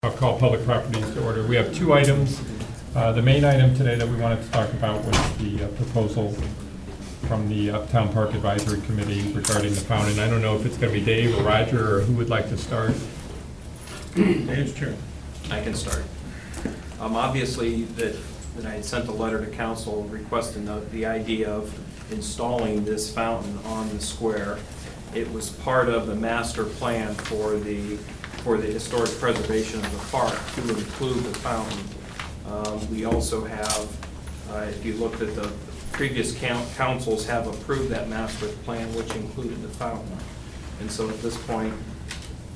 I'll call public properties to order. We have two items. The main item today that we wanted to talk about was the proposal from the Uptown Park Advisory Committee regarding the fountain. I don't know if it's going to be Dave or Roger or who would like to start. Dave's turn. I can start. Obviously, that I had sent a letter to council requesting the idea of installing this fountain on the square. It was part of the master plan for the historic preservation of the park to include the fountain. We also have, if you looked at the previous councils have approved that master plan, which included the fountain. And so at this point,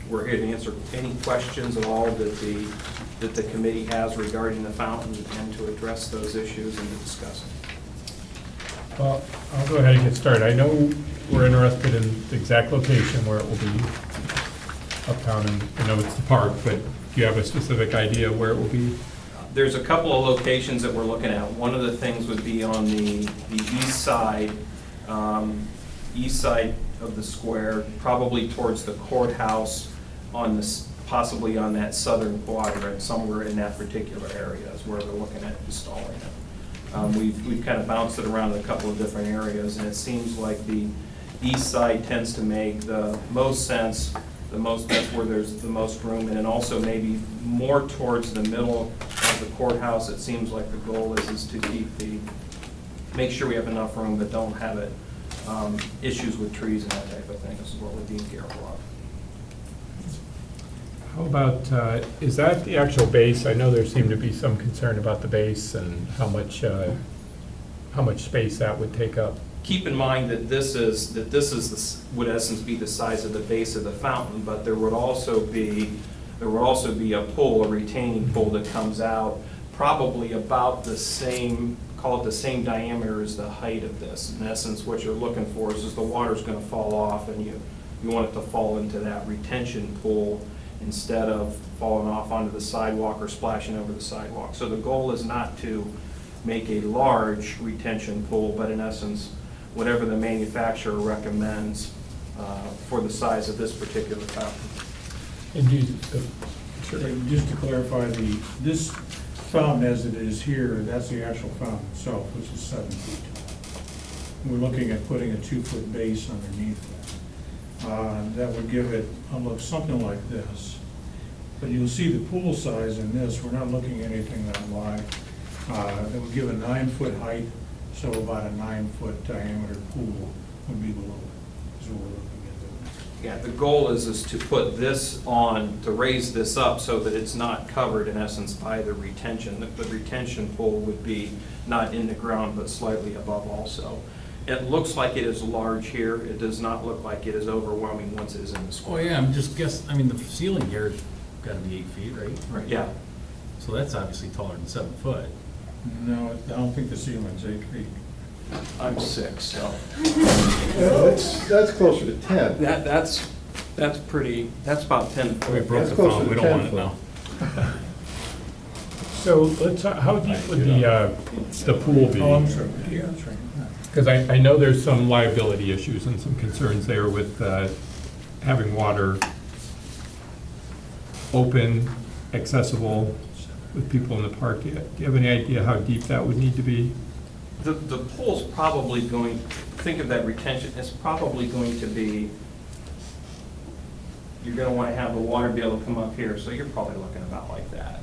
we're here to answer any questions at all that the committee has regarding the fountain and to address those issues and to discuss them. Well, I'll go ahead and get started. I know we're interested in the exact location where it will be uptown, and I know it's the park, but do you have a specific idea where it will be? There's a couple of locations that we're looking at. One of the things would be on the east side of the square, probably towards the courthouse, on this, possibly on that southern quadrant, somewhere in that particular area is where we're looking at installing it. We've kind of bounced it around a couple of different areas, and it seems like the east side tends to make the most sense, that's where there's the most room, and then also maybe more towards the middle of the courthouse. It seems like the goal is to make sure we have enough room but don't have it issues with trees and that type of thing. This is what we're being careful of. How about, is that the actual base? I know there seemed to be some concern about the base and how much space that would take up. Keep in mind that this would in essence be the size of the base of the fountain, but there would also be a pool, a retaining pool that comes out probably about the same, call it the same diameter as the height of this. In essence, what you're looking for is the water's going to fall off, and you want it to fall into that retention pool instead of falling off onto the sidewalk or splashing over the sidewalk. So the goal is not to make a large retention pool, but in essence, whatever the manufacturer recommends for the size of this particular fountain. And And just to clarify, this fountain as it is here, that's the actual fountain itself, which is 7 feet tall. We're looking at putting a 2-foot base underneath that. That would give it a look something like this. But you'll see the pool size in this, we're not looking at anything that wide. It would give a 9-foot height, so about a 9-foot diameter pool would be below it, is what we're looking at. Yeah, the goal is to put this on, to raise this up so that it's not covered in essence by the retention. The retention pool would be not in the ground but slightly above also. It looks like it is large here. It does not look like it is overwhelming once it is in the Oh, square. yeah, I'm just guessing, I mean, the ceiling here has got to be 8 feet, right? Right, yeah. So that's obviously taller than 7 foot. No, I don't think the ceiling's 8 feet. I'm 6, so. Yeah, that's closer to 10. That's about 10 We foot. broke That's the closer phone, to we don't want 10 it now. so let's, how deep would the pool be? Oh, I'm sorry, yeah, that's right. Because I know there's some liability issues and some concerns there with having water open, accessible with people in the park. Do you have any idea how deep that would need to be? The pool's probably going, think of that retention, it's probably going to be, you're going to want to have the water be able to come up here, so you're probably looking about like that.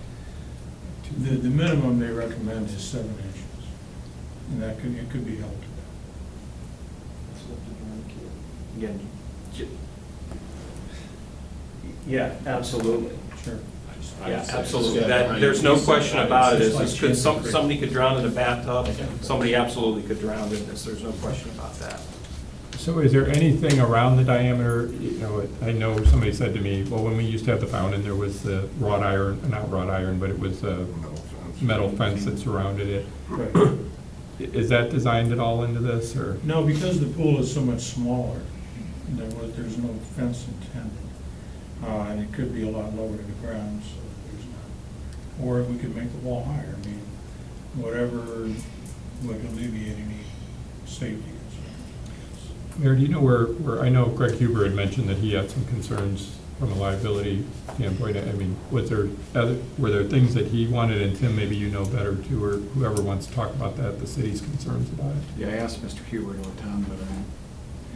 The minimum they recommend is 7 inches, and it could be held to Again, yeah, absolutely. that. Sure. Yeah, absolutely. There's no question about it. Somebody could drown in a bathtub, somebody absolutely could drown in this, there's no question about that. So is there anything around the diameter, I know somebody said to me, well, when we used to have the fountain, there was the wrought iron, not wrought iron, but it was a metal fence that surrounded it. Right. Is that designed at all into this, or? No, because the pool is so much smaller, there's no fence intended. And it could be a lot lower to the ground, so there's not. Or we could make the wall higher, I mean, whatever would alleviate any safety concerns. Mayor, do you know where, I know Greg Huber had mentioned that he had some concerns from a liability standpoint? I mean, were there things that he wanted, and Tim, maybe you know better too, or whoever wants to talk about that, the city's concerns about it? Yeah, I asked Mr. Huber to attend, but I'm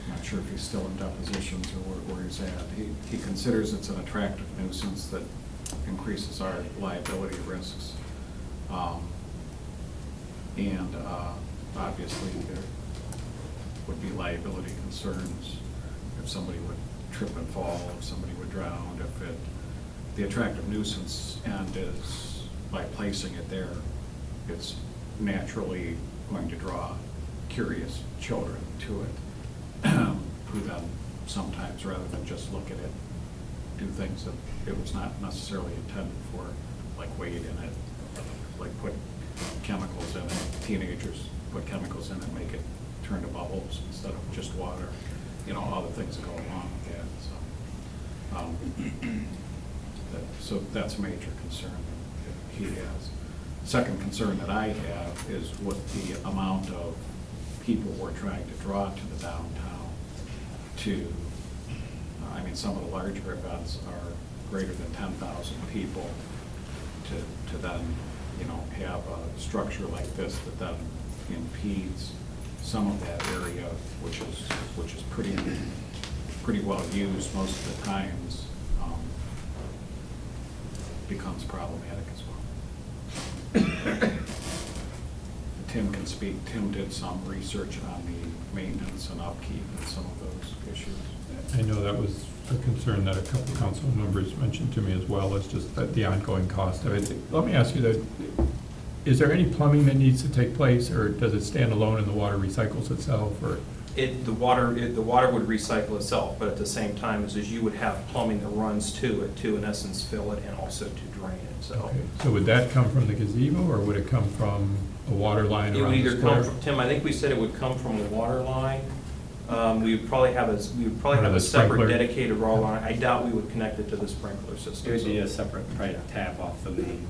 not sure if he's still in depositions or where he's at. He considers it's an attractive nuisance that increases our liability risks. And obviously, there would be liability concerns if somebody would trip and fall, if somebody would drown, the attractive nuisance end is, by placing it there, it's naturally going to draw curious children to it, who then sometimes, rather than just look at it, do things that it was not necessarily intended for, like wade in it, like put chemicals in it. Teenagers put chemicals in it, make it turn to bubbles instead of just water, all the things that go along with that, so that's a major concern that he has. Second concern that I have is with the amount of people we're trying to draw to the downtown some of the larger events are greater than 10,000 people to then, have a structure like this that then impedes some of that area, which is pretty well used most of the times, becomes problematic as well. Tim can speak. Tim did some research on the maintenance and upkeep and some of those issues. I know that was a concern that a couple council members mentioned to me as well, as just that the ongoing cost of it. Let me ask you that, is there any plumbing that needs to take place, or does it stand alone and the water recycles itself, or? The water would recycle itself, but at the same time, as you would have plumbing that runs to it to, in essence, fill it and also to drain it, so. Okay. So would that come from the gazebo, or would it come from a water line It would around the either square? come from, Tim, I think we said it would come from the water line. We would probably have a the separate sprinkler? dedicated raw line. I doubt we would connect it to the sprinkler system. It would be so. a separate, probably tap off the main.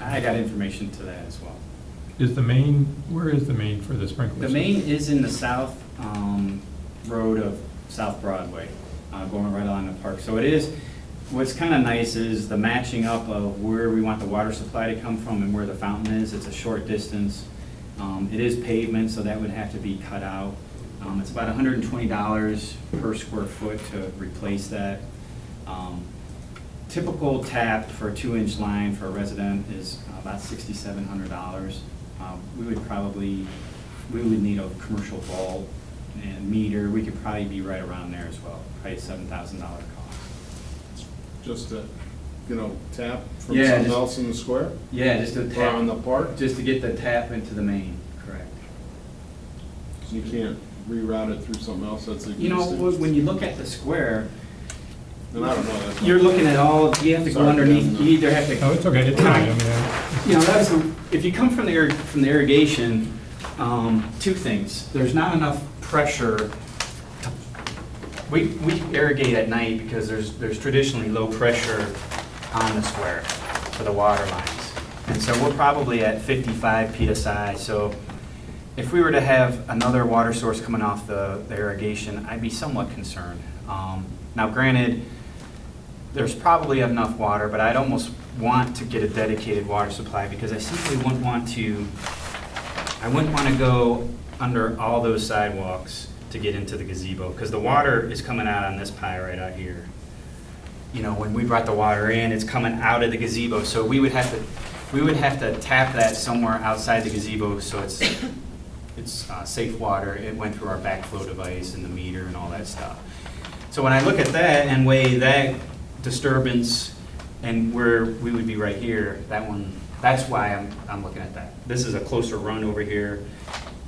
I got information to that as well. Is the main, where is the main for the sprinkler The system? main is in the south road of South Broadway, going right along the park. So it is, what's kind of nice is the matching up of where we want the water supply to come from and where the fountain is. It's a short distance. It is pavement, so that would have to be cut out. It's about $120 per square foot to replace that. Typical tap for a 2-inch line for a resident is about $6,700. We would need a commercial bulb and meter. We could probably be right around there as well, probably $7,000 cost. Just to, tap from Yeah, something just- else in the square? Yeah, just to Or on the tap, park? just to get the tap into the main, correct. So you can't reroute it through something else that's existing? When you look at the square, And I don't know. That's you're looking at you have to go Sorry, underneath, Dan. you either have to. Oh, it's okay, it's fine, I mean, If you come from the irrigation, two things. There's not enough pressure. We irrigate at night because there's traditionally low pressure on the square for the water lines. And so we're probably at 55 PSI. So if we were to have another water source coming off the irrigation, I'd be somewhat concerned. Now granted, there's probably enough water, but I'd almost want to get a dedicated water supply because I simply wouldn't want to go under all those sidewalks to get into the gazebo, because the water is coming out on this pie right out here. When we brought the water in, it's coming out of the gazebo, so we would have to tap that somewhere outside the gazebo, so it's safe water. It went through our backflow device and the meter and all that stuff. So when I look at that and weigh that disturbance and where we would be right here, that's why I'm looking at that. This is a closer run over here.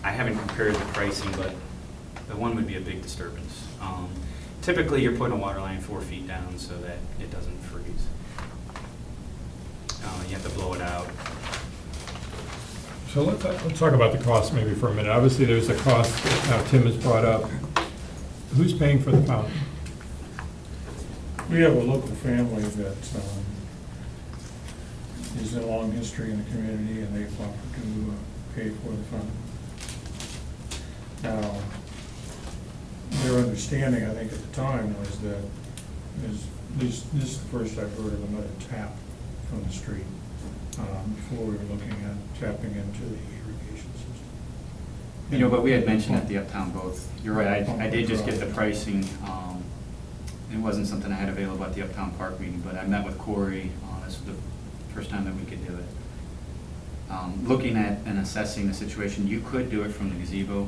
I haven't compared the pricing, but the one would be a big disturbance. Typically, you're putting a water line 4 feet down so that it doesn't freeze. You have to blow it out. so let's talk about the cost maybe for a minute. Obviously, there's a cost that now Tim has brought up. Who's paying for the fountain? We have a local family that is in a long history in the community, and they've offered to pay for the fund. Now, their understanding, I think, at the time was that, as at least this is the first I've heard of another tap from the street. Before we were looking at tapping into the irrigation system. You know, but we had mentioned at the Uptown both, you're right, I did just get the pricing. It wasn't something I had available at the Uptown Park meeting, but I met with Corey, this was the first time that we could do it. Looking at and assessing the situation, you could do it from the gazebo.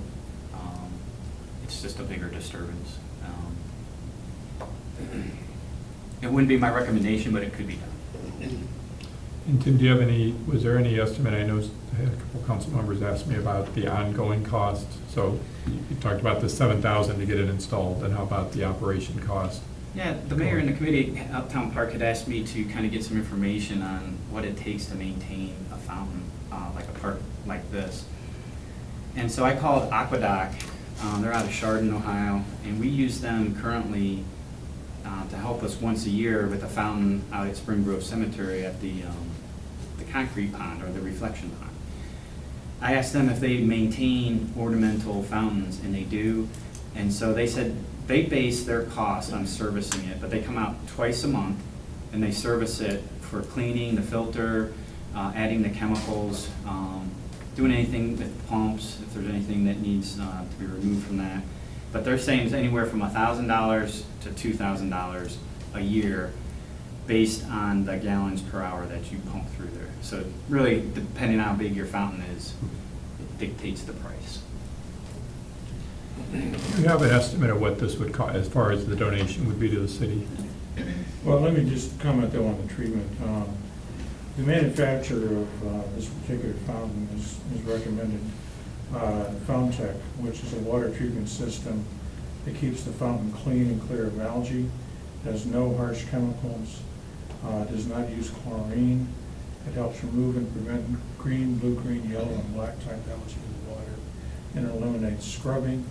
It's just a bigger disturbance. It wouldn't be my recommendation, but it could be done. And Tim, do you have any, was there any estimate? I know I had a couple council members ask me about the ongoing cost. So you talked about the $7,000 to get it installed, and how about the operation cost? Yeah, the mayor and the committee, Uptown Park, had asked me to kind of get some information on what it takes to maintain a fountain, like a park like this. And so I called Aquedoc. They're out of Chardon, Ohio, and we use them currently to help us once a year with a fountain out at Spring Grove Cemetery at the concrete pond, or the reflection pond. I asked them if they maintain ornamental fountains, and they do. And so they said they base their cost on servicing it, but they come out twice a month, and they service it for cleaning the filter, adding the chemicals, doing anything with pumps, if there's anything that needs to be removed from that. But they're saying it's anywhere from $1,000 to $2,000 a year, based on the gallons per hour that you pump through there. So really, depending on how big your fountain is, it dictates the price. Do you have an estimate of what this would cost, as far as the donation would be to the city? Well, let me just comment though on the treatment. The manufacturer of this particular fountain is recommended Fountain Tech, which is a water treatment system that keeps the fountain clean and clear of algae, has no harsh chemicals, does not use chlorine. It helps remove and prevent green, blue-green, yellow, and black type algae in the water, and it eliminates scrubbing.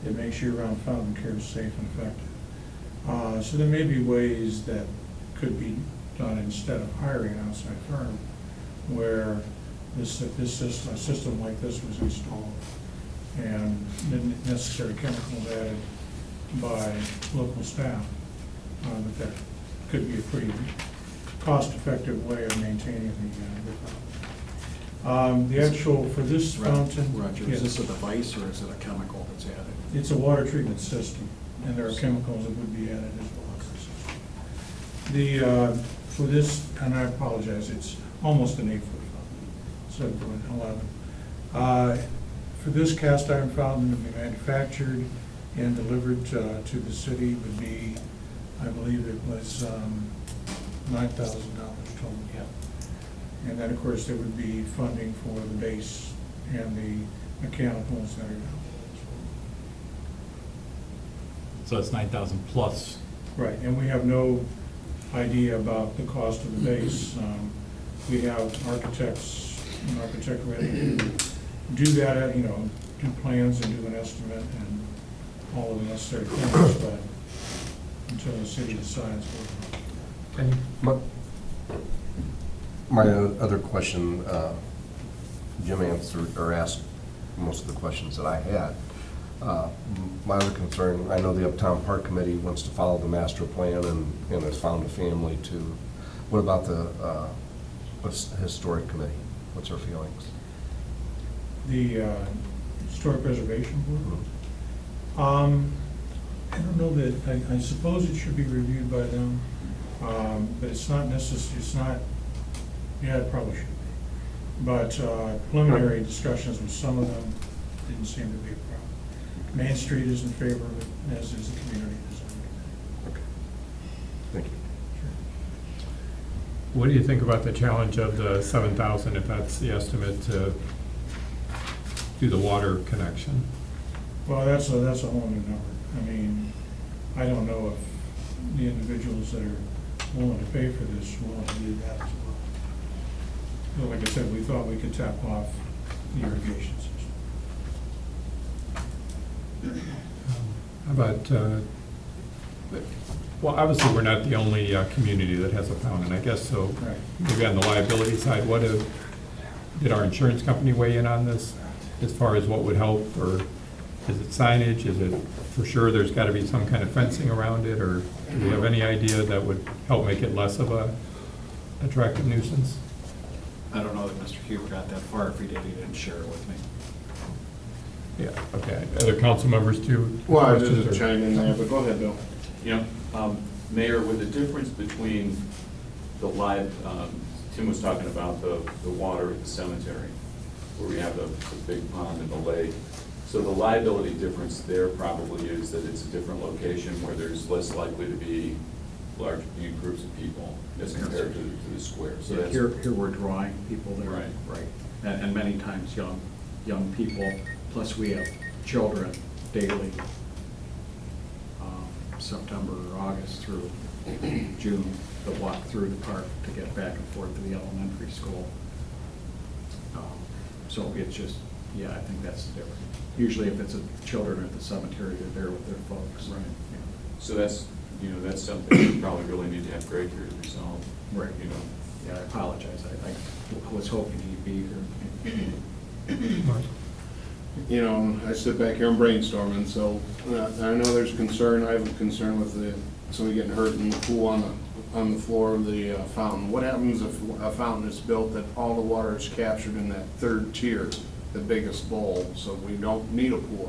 It makes year-round fountain care safe and effective. So there may be ways that could be done instead of hiring an outside firm, where a system like this was installed and the necessary chemicals added by local staff. But that could be a pretty cost-effective way of maintaining the fountain. The actual, for this fountain. Roger, yes, is this a device or is it a chemical that's added? it's a water treatment system, and there are chemicals that would be added as well as the system. For this, and I apologize, it's almost an 8-foot fountain, 7'11". For this cast iron fountain to be manufactured and delivered to the city would be, I believe it was $9,000 total. Yeah. And then, of course, there would be funding for the base and the mechanicals that are now. So it's 9,000 plus. Right, and we have no idea about the cost of the base. We have architects, an architect ready to do that, do plans and do an estimate and all of the necessary things, but until the city decides. My other question, Jim answered or asked most of the questions that I had. My other concern, I know the Uptown Park Committee wants to follow the master plan and has found a family to. What about the historic committee? What's their feelings? The Historic Preservation Board? I don't know that, I suppose it should be reviewed by them, but it's not necessary, it's not, yeah, it probably should be. But preliminary discussions with some of them didn't seem to be a problem. Main Street is in favor of it, as is the community design committee. Okay. Thank you. What do you think about the challenge of the 7,000, if that's the estimate, to do the water connection? Well, that's a whole new number. I mean, I don't know if the individuals that are willing to pay for this are willing to do that as well. But like I said, we thought we could tap off the irrigation system. How about, well, obviously, we're not the only community that has a fountain, I guess, so Right. maybe on the liability side, did our insurance company weigh in on this, as far as what would help, or Is it signage? Is it for sure there's got to be some kind of fencing around it? Or do we have any idea that would help make it less of a attractive nuisance? I don't know that Mr. Huber got that far. If he did, he didn't share it with me. Yeah, okay. Other council members too? Well, I Questions just or- chime in there, but go ahead, Bill. Yeah, Mayor, with the difference between the live, Tim was talking about the water at the cemetery, where we have the big pond and the lake. So the liability difference there probably is that it's a different location where there's less likely to be large groups of people as compared to the square. So that's, Here we're drawing people there. Right. Right. And many times young people, plus we have children daily, September or August through June, that walk through the park to get back and forth to the elementary school. So it's just, yeah, I think that's the difference. Usually if it's children at the cemetery, they're there with their folks. Right. Yeah. so that's, that's something we probably really need to have Greg here to resolve. Right. Yeah, I apologize. I was hoping he'd be here. Mark? You know, I sit back here and brainstorming, so I know there's concern, I have a concern with somebody getting hurt in the pool on the floor of the fountain. What happens if a fountain is built that all the water is captured in that third tier, the biggest bowl, so we don't need a pool?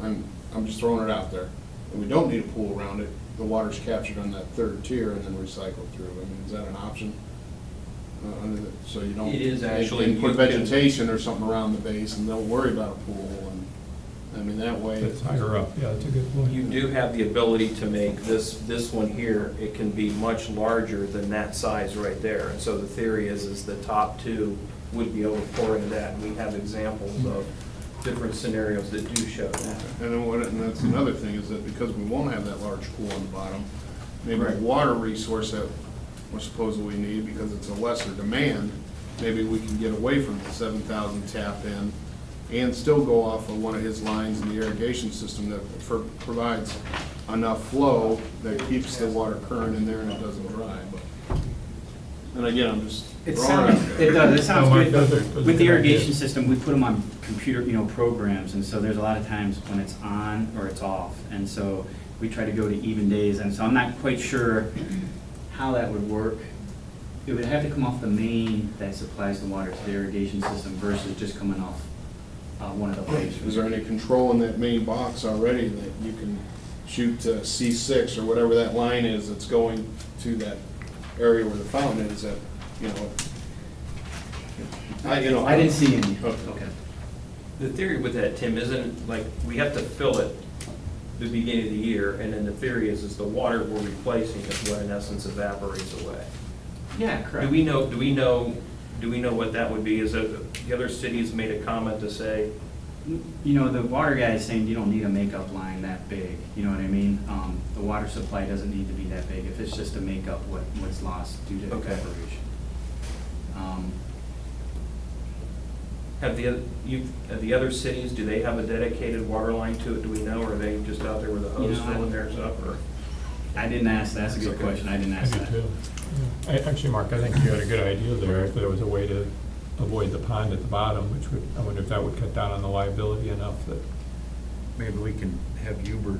I'm just throwing it out there. And we don't need a pool around it, the water's captured on that third tier and then recycled through. I mean, is that an option? So you don't. It is actually, and put you can- vegetation or something around the base and don't worry about a pool, and, I mean, that way. That's higher up, yeah, that's a good point. You do have the ability to make this one here, it can be much larger than that size right there. And so the theory is the top two would be able to pour into that. And we have examples of different scenarios that do show that. And then and that's another thing, is that because we won't have that large pool on the bottom, maybe the Right. water resource that we're supposedly need, because it's a lesser demand, maybe we can get away from the 7,000 tap in and still go off of one of his lines in the irrigation system that provides enough flow that keeps the water current in there and it doesn't dry. And again, I'm just It throwing it out sounds, there. it does, it sounds No, Mark, good. those are With the good irrigation ideas. system, we put them on computer, programs, and so there's a lot of times when it's on or it's off. And so we try to go to even days, and so I'm not quite sure how that would work. It would have to come off the main that supplies the water to the irrigation system versus just coming off one of the pipes. Is there any control in that main box already that you can shoot to C6 or whatever that line is that's going to that area where the fountain is, that, I didn't see any. Okay. The theory with that, Tim, isn't like, we have to fill it the beginning of the year, and then the theory is the water we're replacing is what in essence evaporates away. Yeah, Do correct. we know what that would be? Is it, the other cities made a comment to say, The water guy is saying you don't need a makeup line that big, you know what I mean? The water supply doesn't need to be that big if it's just to make up what's lost due to Okay. evaporation. have the other cities, do they have a dedicated water line to it? Do we know, or are they just out there with a hose You know, filling theirs up, or? I didn't ask, that's a good Okay. question, I didn't I ask do that. too. Yeah. Actually, Mark, I think you had a good idea there, if there was a way to avoid the pond at the bottom, which would, I wonder if that would cut down on the liability enough that, Maybe we can have Huber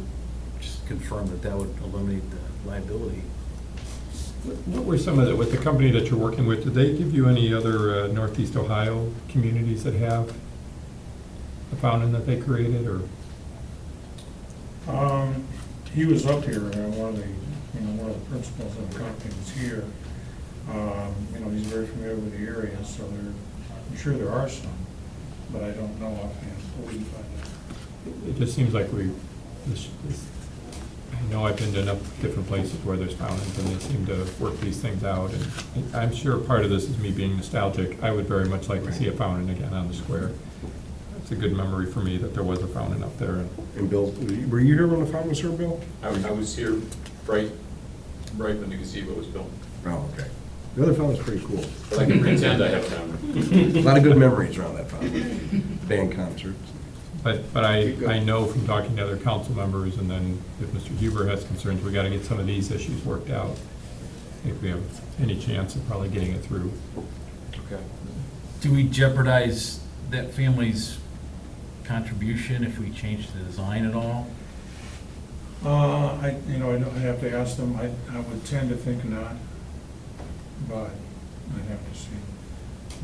just confirm that would eliminate the liability. what were some of the, with the company that you're working with, did they give you any other Northeast Ohio communities that have a fountain that they created, or? He was up here, one of the principals of the company was here. He's very familiar with the area, so I'm sure there are some, but I don't know offhand. What would you find out? It just seems like I know I've been to enough different places where there's fountains, and they seem to work these things out, and I'm sure part of this is me being nostalgic. I would very much like to see a fountain again on the square. It's a good memory for me that there was a fountain up there, And Bill, were you here when the fountain was here, Bill? I was here right when the gazebo was built. Oh, okay. The other fountain's pretty cool. But I can pretend I have memory. A lot of good memories around that fountain. Band concerts. but I know from talking to other council members, and then if Mr. Huber has concerns, we got to get some of these issues worked out. If we have any chance of probably getting it through. Okay. Do we jeopardize that family's contribution if we change the design at all? I'd have to ask them, I would tend to think not, but I'd have to see.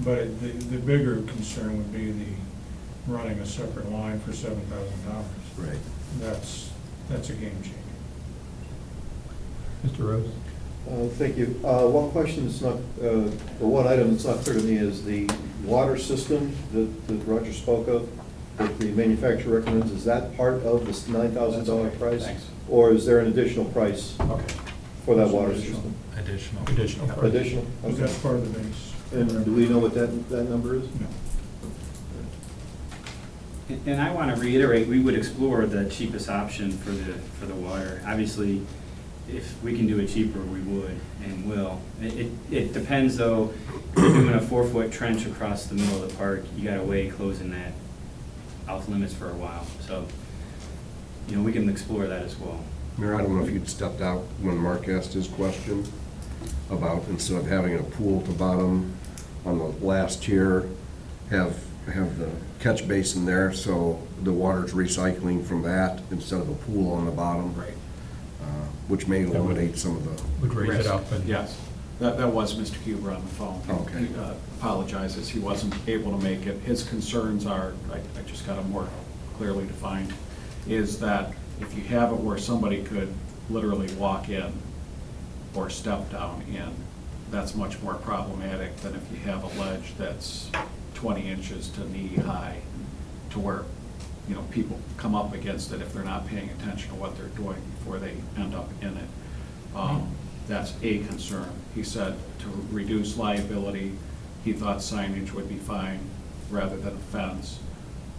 But the bigger concern would be the running a separate line for $7,000. Right. That's a game changer. Mr. Rose? Thank you. One question that's not, or one item that's not clear to me is the water system that Roger spoke of, that the manufacturer recommends. Is that part of this $9,000 price? Thanks. Or is there an additional price Okay. for that water system? Additional. Additional. Additional? But that's part of the base. And do we know what that number is? No. And I want to reiterate, we would explore the cheapest option for the water. Obviously, if we can do it cheaper, we would and will. It depends though, if you're doing a 4-foot trench across the middle of the park, you got to weigh closing that off limits for a while. So, we can explore that as well. Mayor, I don't know if you'd stepped out when Mark asked his question about, instead of having a pool at the bottom on the last tier, have the catch basin there, so the water's recycling from that instead of a pool on the bottom. Right. Which may eliminate some of the, Would raise it up and. Yes, that was Mr. Huber on the phone. Okay. He apologizes, he wasn't able to make it. His concerns are, I just got them more clearly defined, is that if you have it where somebody could literally walk in or step down in, that's much more problematic than if you have a ledge that's 20 inches to knee high, to where, people come up against it if they're not paying attention to what they're doing before they end up in it. That's a concern. He said to reduce liability, he thought signage would be fine rather than a fence.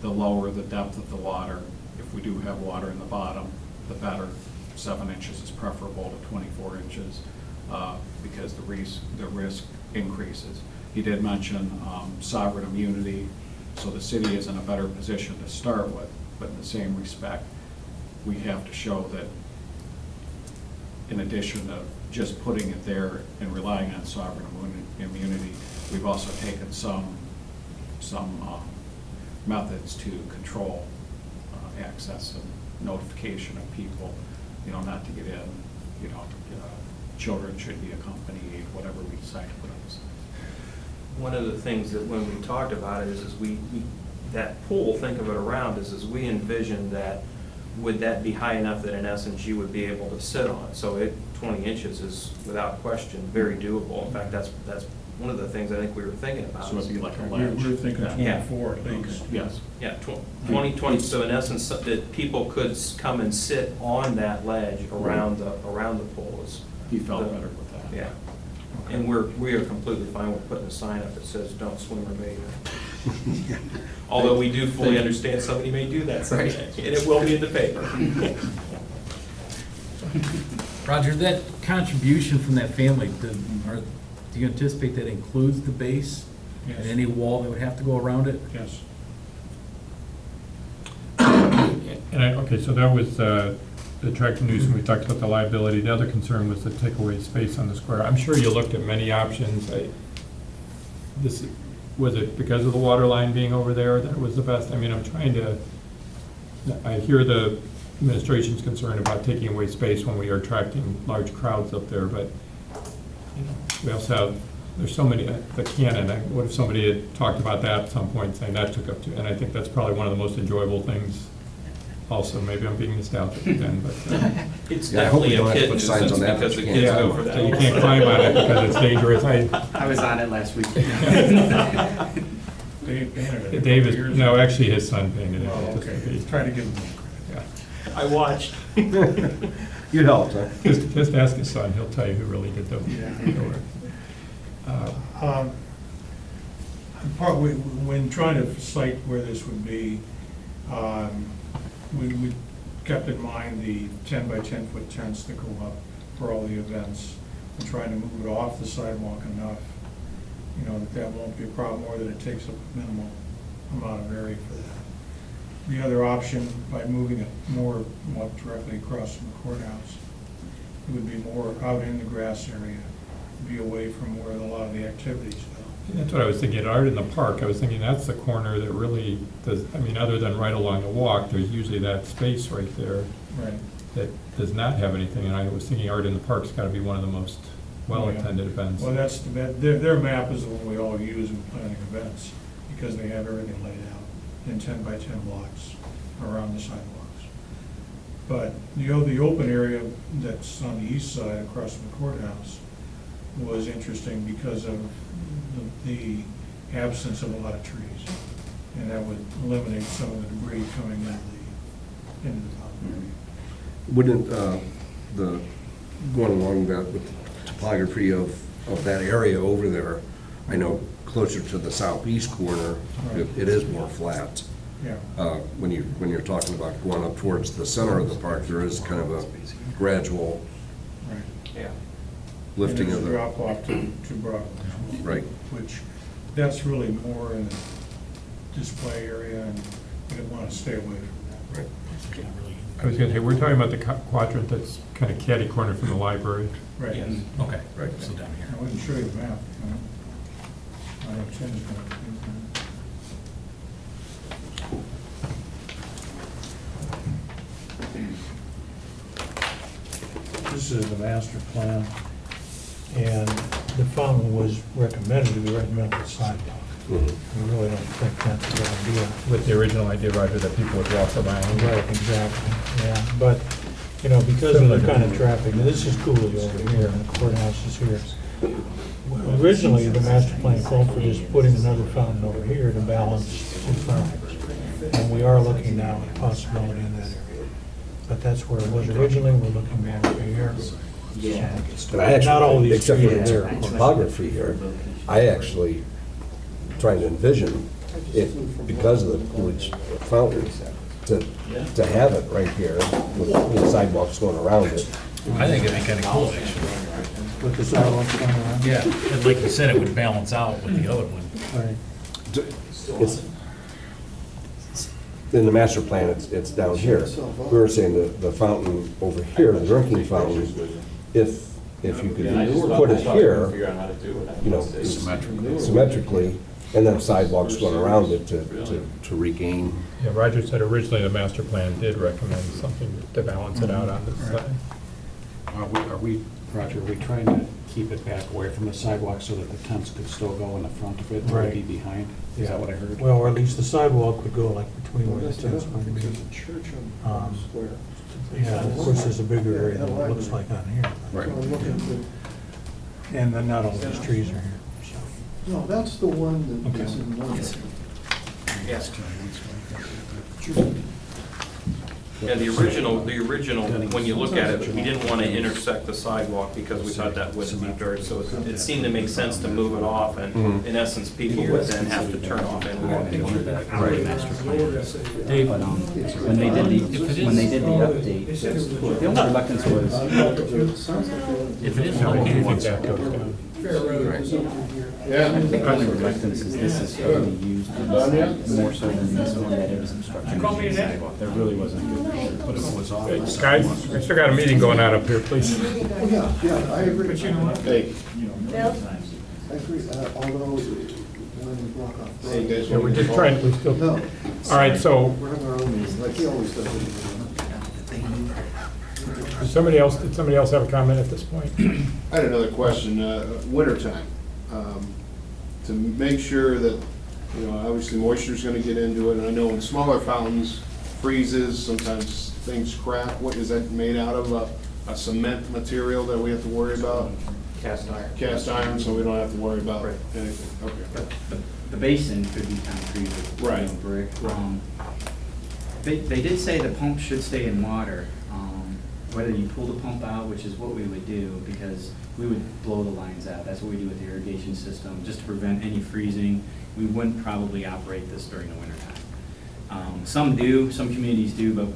The lower the depth of the water, if we do have water in the bottom, the better. 7 inches is preferable to 24 inches because the risk increases. He did mention sovereign immunity, so the city is in a better position to start with, but in the same respect, we have to show that in addition to just putting it there and relying on sovereign immunity, we've also taken some methods to control access and notification of people, not to get in, children should be accompanied, whatever we decide to put on the sign. One of the things that when we talked about it is we that pool, think of it around, is we envisioned that, would that be high enough that in essence you would be able to sit on it? So 20 inches is without question very doable. In fact, that's one of the things I think we were thinking about. So it'd be like a We ledge. were thinking Yeah. 24 at least. Yes. Yeah, 20, so in essence, that people could come and sit on that ledge around the pool is. He felt better with that. Yeah. And we are completely fine with putting a sign up that says, "Don't swim or bathe." Although we do fully understand somebody may do that someday, and it will be in the paper. Roger, that contribution from that family, do you anticipate that includes the base? Yes. And any wall that would have to go around it? Yes. Okay, so that was the attractive news, and we talked about the liability. The other concern was to take away space on the square. I'm sure you looked at many options. Was it because of the water line being over there that it was the best? I mean, I hear the administration's concern about taking away space when we are attracting large crowds up there, but we also have, there's so many, the cannon, what if somebody had talked about that at some point, saying that took up to, and I think that's probably one of the most enjoyable things also. Maybe I'm being nostalgic again, but. It's Yeah, I hope we definitely a don't have to kid put signs nuisance on that, because but the you kids can't go go. for that. So you can't climb on it because it's dangerous. I was on it last week. Dave painted it. Dave Years no, ago. actually his son painted it. Oh, just to okay. be- Try to give him yeah. I watched. you helped, huh? Just ask his son, he'll tell you who really did the work. When trying to cite where this would be, we kept in mind the 10 by 10 foot tents that go up for all the events, and trying to move it off the sidewalk enough, that won't be a problem, or that it takes up a minimal amount of area for that. The other option, by moving it more directly across from the courthouse, it would be more out in the grass area, be away from where a lot of the activities go. That's what I was thinking, Art in the Park, I was thinking that's the corner that really does, I mean, other than right along the walk, there's usually that space right there Right. that does not have anything, and I was thinking Art in the Park's gotta be one of the most well-attended events. Well, that's, their map is the one we all use in planning events, because they have everything laid out in 10-by-10 blocks around the sidewalks. But the open area that's on the east side across from the courthouse was interesting because of the absence of a lot of trees. And that would eliminate some of the debris coming into the fountain area. Wouldn't the, going along that with the topography of that area over there, I know closer to the southeast corner, it is more flat. Yeah. When you're talking about going up towards the center of the park, there is kind of a gradual Right. Yeah. lifting And of there's a the, drop off to Broadway. right. Which, that's really more in the display area, and we want to stay away from that. Right. I was gonna say, we're talking about the quadrant that's kind of catty corner from the library. Right. Yes. Okay, Right. so down here. I wouldn't show you the map, you know. I have changed it. This is the master plan, and the fountain was recommended to be right in the middle of the sidewalk. Mhm. We really don't think that's a good idea. With the original idea, Roger, that people would walk around. Right, exactly, yeah, but, you know, because of the kind of traffic, and this is Cooley over here, and the courthouse is here. Originally, the master plan called for just putting another fountain over here to balance two fountains. And we are looking now at a possibility in that area. But that's where it was originally, we're looking more over here. And I Not all actually, these except for trees are the there. topography here, I actually trying to envision if, because of the Coolidge fountain, to have it right here with sidewalks going around it. I think it'd be kind of cool, actually. With the sidewalks going around. Yeah, and like you said, it would balance out with the other one. Right. It's, in the master plan, it's down here. We were saying the fountain over here, the drinking fountain, if you could put it here, Figure out how to do it. you know, symmetrically, and then sidewalks going around it to regain. Yeah, Roger said originally the master plan did recommend something to balance it out on the side. Are we, Roger, are we trying to keep it back away from the sidewalk so that the tents could still go in the front of it, or Right. be behind? Is that what I heard? Well, or at least the sidewalk would go like between where the tents might be. Yeah, of course, there's a bigger area than it looks like on here. Right. And then not all these trees are here, so. No, that's the one that's in one. Yes. Yeah, the original, when you look at it, we didn't want to intersect the sidewalk because we thought that wouldn't be dirt, so it seemed to make sense to move it off, and in essence, people would then have to turn off and walk into it. Dave, When they did the update, the only reluctance was, if it is How do you located, think that goes down? I think the only reluctance is this is heavily used more so than this one, that it was obstructing the sidewalk. There really wasn't a good picture. But if it was off. Guys, we still got a meeting going on up here, please. Yeah, I agree. Hey, I agree, although when we block off. hey, guys. Yeah, we're just trying, we still, No. all right, so, We're having our own meeting, like he always does. did somebody else have a comment at this point? I had another question, wintertime, to make sure that, you know, obviously moisture's gonna get into it, and I know in smaller fountains, freezes, sometimes things crack. What is that made out of, a cement material that we have to worry about? Cast iron. Cast iron, so we don't have to worry about Right. anything, okay. The basin could be concrete or Right. brick. They did say the pump should stay in water. Whether you pull the pump out, which is what we would do, because we would blow the lines out. That's what we do with the irrigation system, just to prevent any freezing. We wouldn't probably operate this during the wintertime. Some do, some communities do, but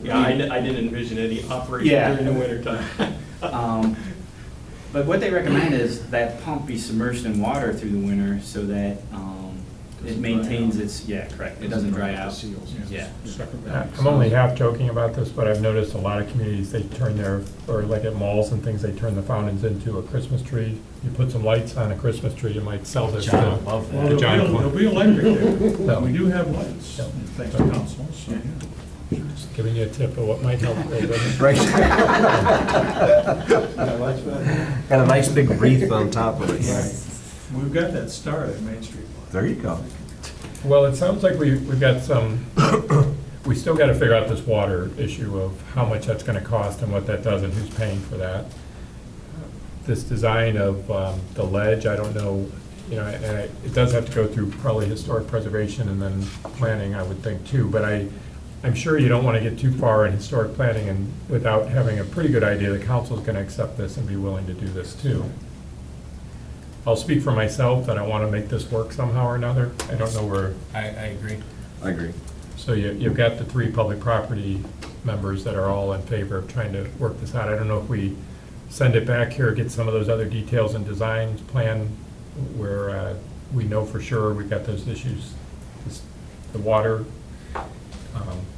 Yeah, I didn't envision any operation Yeah. during the wintertime. But what they recommend is that pump be submerged in water through the winter so that It maintains its, yeah, correct, it doesn't dry out. Seals. Yeah. I'm only half joking about this, but I've noticed a lot of communities, they turn their, or like at malls and things, they turn the fountains into a Christmas tree. You put some lights on a Christmas tree, you might sell this John would to love Well, to John. there'll be electric there. No. We do have lights, Yeah. thanks to council, so, yeah. Just giving you a tip of what might help a little bit. Right. And a nice big wreath on top of it. We've got that star at Main Street. There you go. Well, it sounds like we've got some, we still got to figure out this water issue of how much that's going to cost and what that does and who's paying for that. This design of the ledge, I don't know, you know, and it does have to go through probably historic preservation and then planning, I would think, too. But I'm sure you don't want to get too far in historic planning and without having a pretty good idea the council's going to accept this and be willing to do this, too. I'll speak for myself that I want to make this work somehow or another. I don't know where. I agree. I agree. So you've got the three public property members that are all in favor of trying to work this out. I don't know if we send it back here, get some of those other details and designs plan where we know for sure we've got those issues, the water,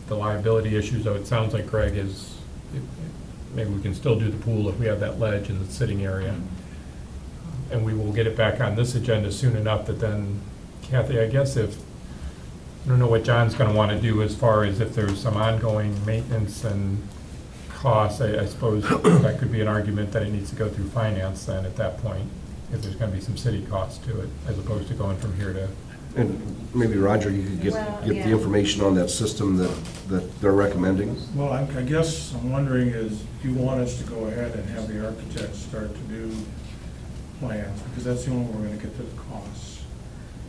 the liability issues, though it sounds like Greg is, maybe we can still do the pool if we have that ledge in the sitting area. And we will get it back on this agenda soon enough that then, Kathy, I guess I don't know what John's gonna wanna do as far as if there's some ongoing maintenance and costs, I suppose that could be an argument that it needs to go through finance then at that point, if there's gonna be some city costs to it, as opposed to going from here to, And maybe Roger, you could Well, get yeah. the information on that system that they're recommending? Well, I guess I'm wondering is, do you want us to go ahead and have the architects start to do plans? Because that's the only way we're gonna get to the costs.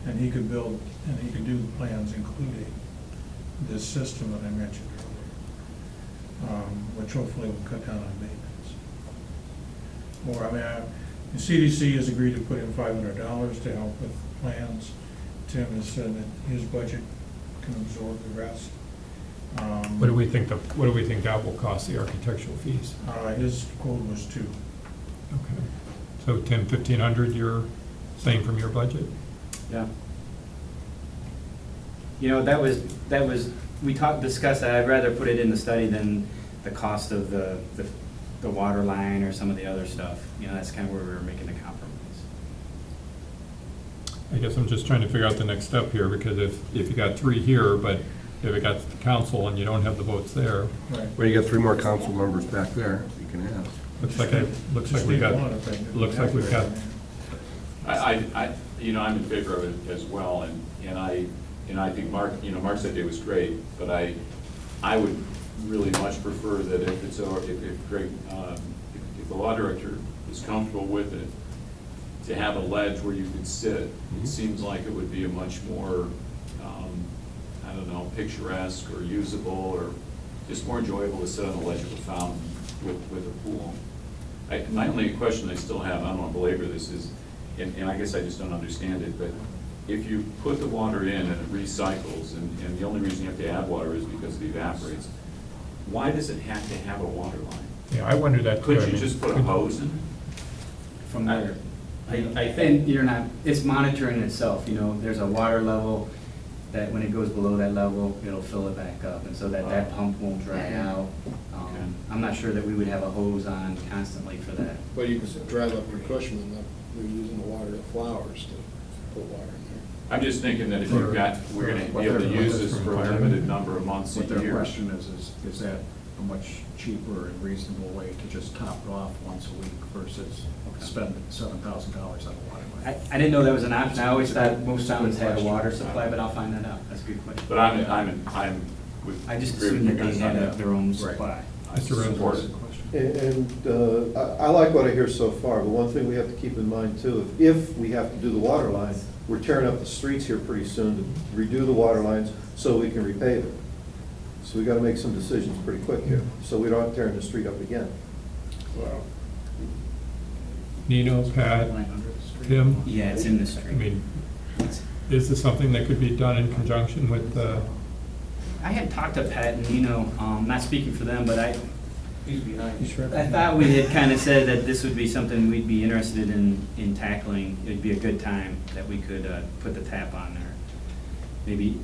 And he could build, and he could do the plans including this system that I mentioned earlier, which hopefully will cut down on maintenance. Or, I mean, the CDC has agreed to put in $500 to help with plans. Tim has said that his budget can absorb the rest. what do we think that will cost, the architectural fees? His quote was 2. Okay. So Tim, 1,500, you're saying from your budget? Yeah. You know, that was, we discussed that, I'd rather put it in the study than the cost of the water line or some of the other stuff. You know, that's kind of where we were making the compromise. I guess I'm just trying to figure out the next step here, because if you got 3 here, but if it got to the council and you don't have the votes there, Right. Well, you got 3 more council members back there you can ask. looks like Just we need got, one, I think. looks like we've got, I'm in favor of it as well, and I think Mark, Mark's idea was great, but I would really much prefer that if Greg, if the law director is comfortable with it, to have a ledge where you could sit. It seems like it would be a much more, I don't know, picturesque or usable, or just more enjoyable to sit on the ledge of a fountain with a pool. My only question I still have, I don't want to belabor this, is, and I guess I just don't understand it, but if you put the water in and it recycles, and the only reason you have to add water is because it evaporates, why does it have to have a water line? yeah, I wonder that too. I Could you mean, just put a could- hose in? From there. I And you're not, it's monitoring itself, you know, there's a water level that when it goes below that level, it'll fill it back up, and so that pump won't dry out. Okay. I'm not sure that we would have a hose on constantly for that. But you can drive up your cushion and you're using the water to flowers to put water in there. I'm just thinking that if we're gonna be able to use this for a limited number of months a What their year. question is that a much cheaper and reasonable way to just top it off once a week versus spend $7,000 on a water line? I didn't know that was an option, I always thought most towns had a water supply, but I'll find that out, that's a good question. But I would I just agree with assumed you that they guys on had that. their own Right. supply. I support it. And I like what I hear so far, but one thing we have to keep in mind too, if we have to do the water line, we're tearing up the streets here pretty soon to redo the water lines so we can repave it. So we gotta make some decisions pretty quick here, so we don't tear the street up again. Well, Nino, Pat, Tim? Yeah, it's in the I street. mean, is this something that could be done in conjunction with, I had talked to Pat and Nino, not speaking for them, but I He's right I thought we had kind of said that this would be something we'd be interested in tackling. It'd be a good time that we could put the tap on there. maybe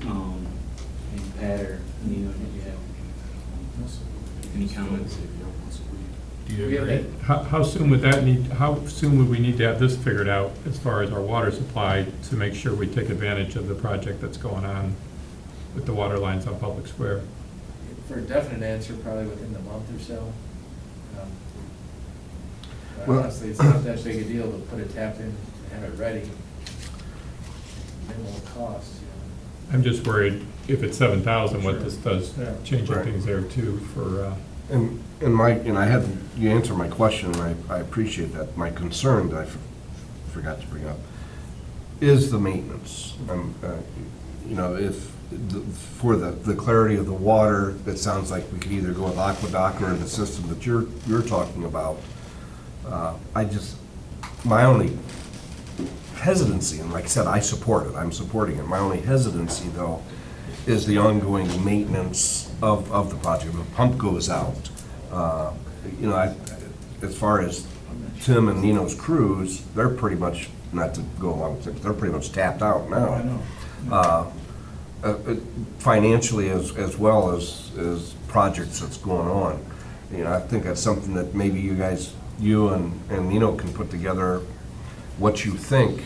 Pat or Nino, if you have any comments? Do you We have agree? How soon would how soon would we need to have this figured out as far as our water supply to make sure we take advantage of the project that's going on with the water lines on Public Square? For a definite answer, probably within the month or so. But Well- honestly, it's not that big a deal to put a tap in and have it ready. Minimal cost, you know. I'm just worried if it's 7,000, what Sure. this does, Yeah. changing Right. things there too for, And you answered my question, and I appreciate that. My concern that I forgot to bring up is the maintenance. You know, for the clarity of the water, it sounds like we could either go with Aqueduct or the system that you're talking about. My only hesitancy, and like I said, I support it, I'm supporting it. My only hesitancy, though, is the ongoing maintenance of the project. If the pump goes out, you know, as far as Tim and Nino's crews, they're pretty much, not to go along with it, they're pretty much tapped out now. I know. Financially as well as projects that's going on. You know, I think that's something that maybe you and Nino can put together what you think.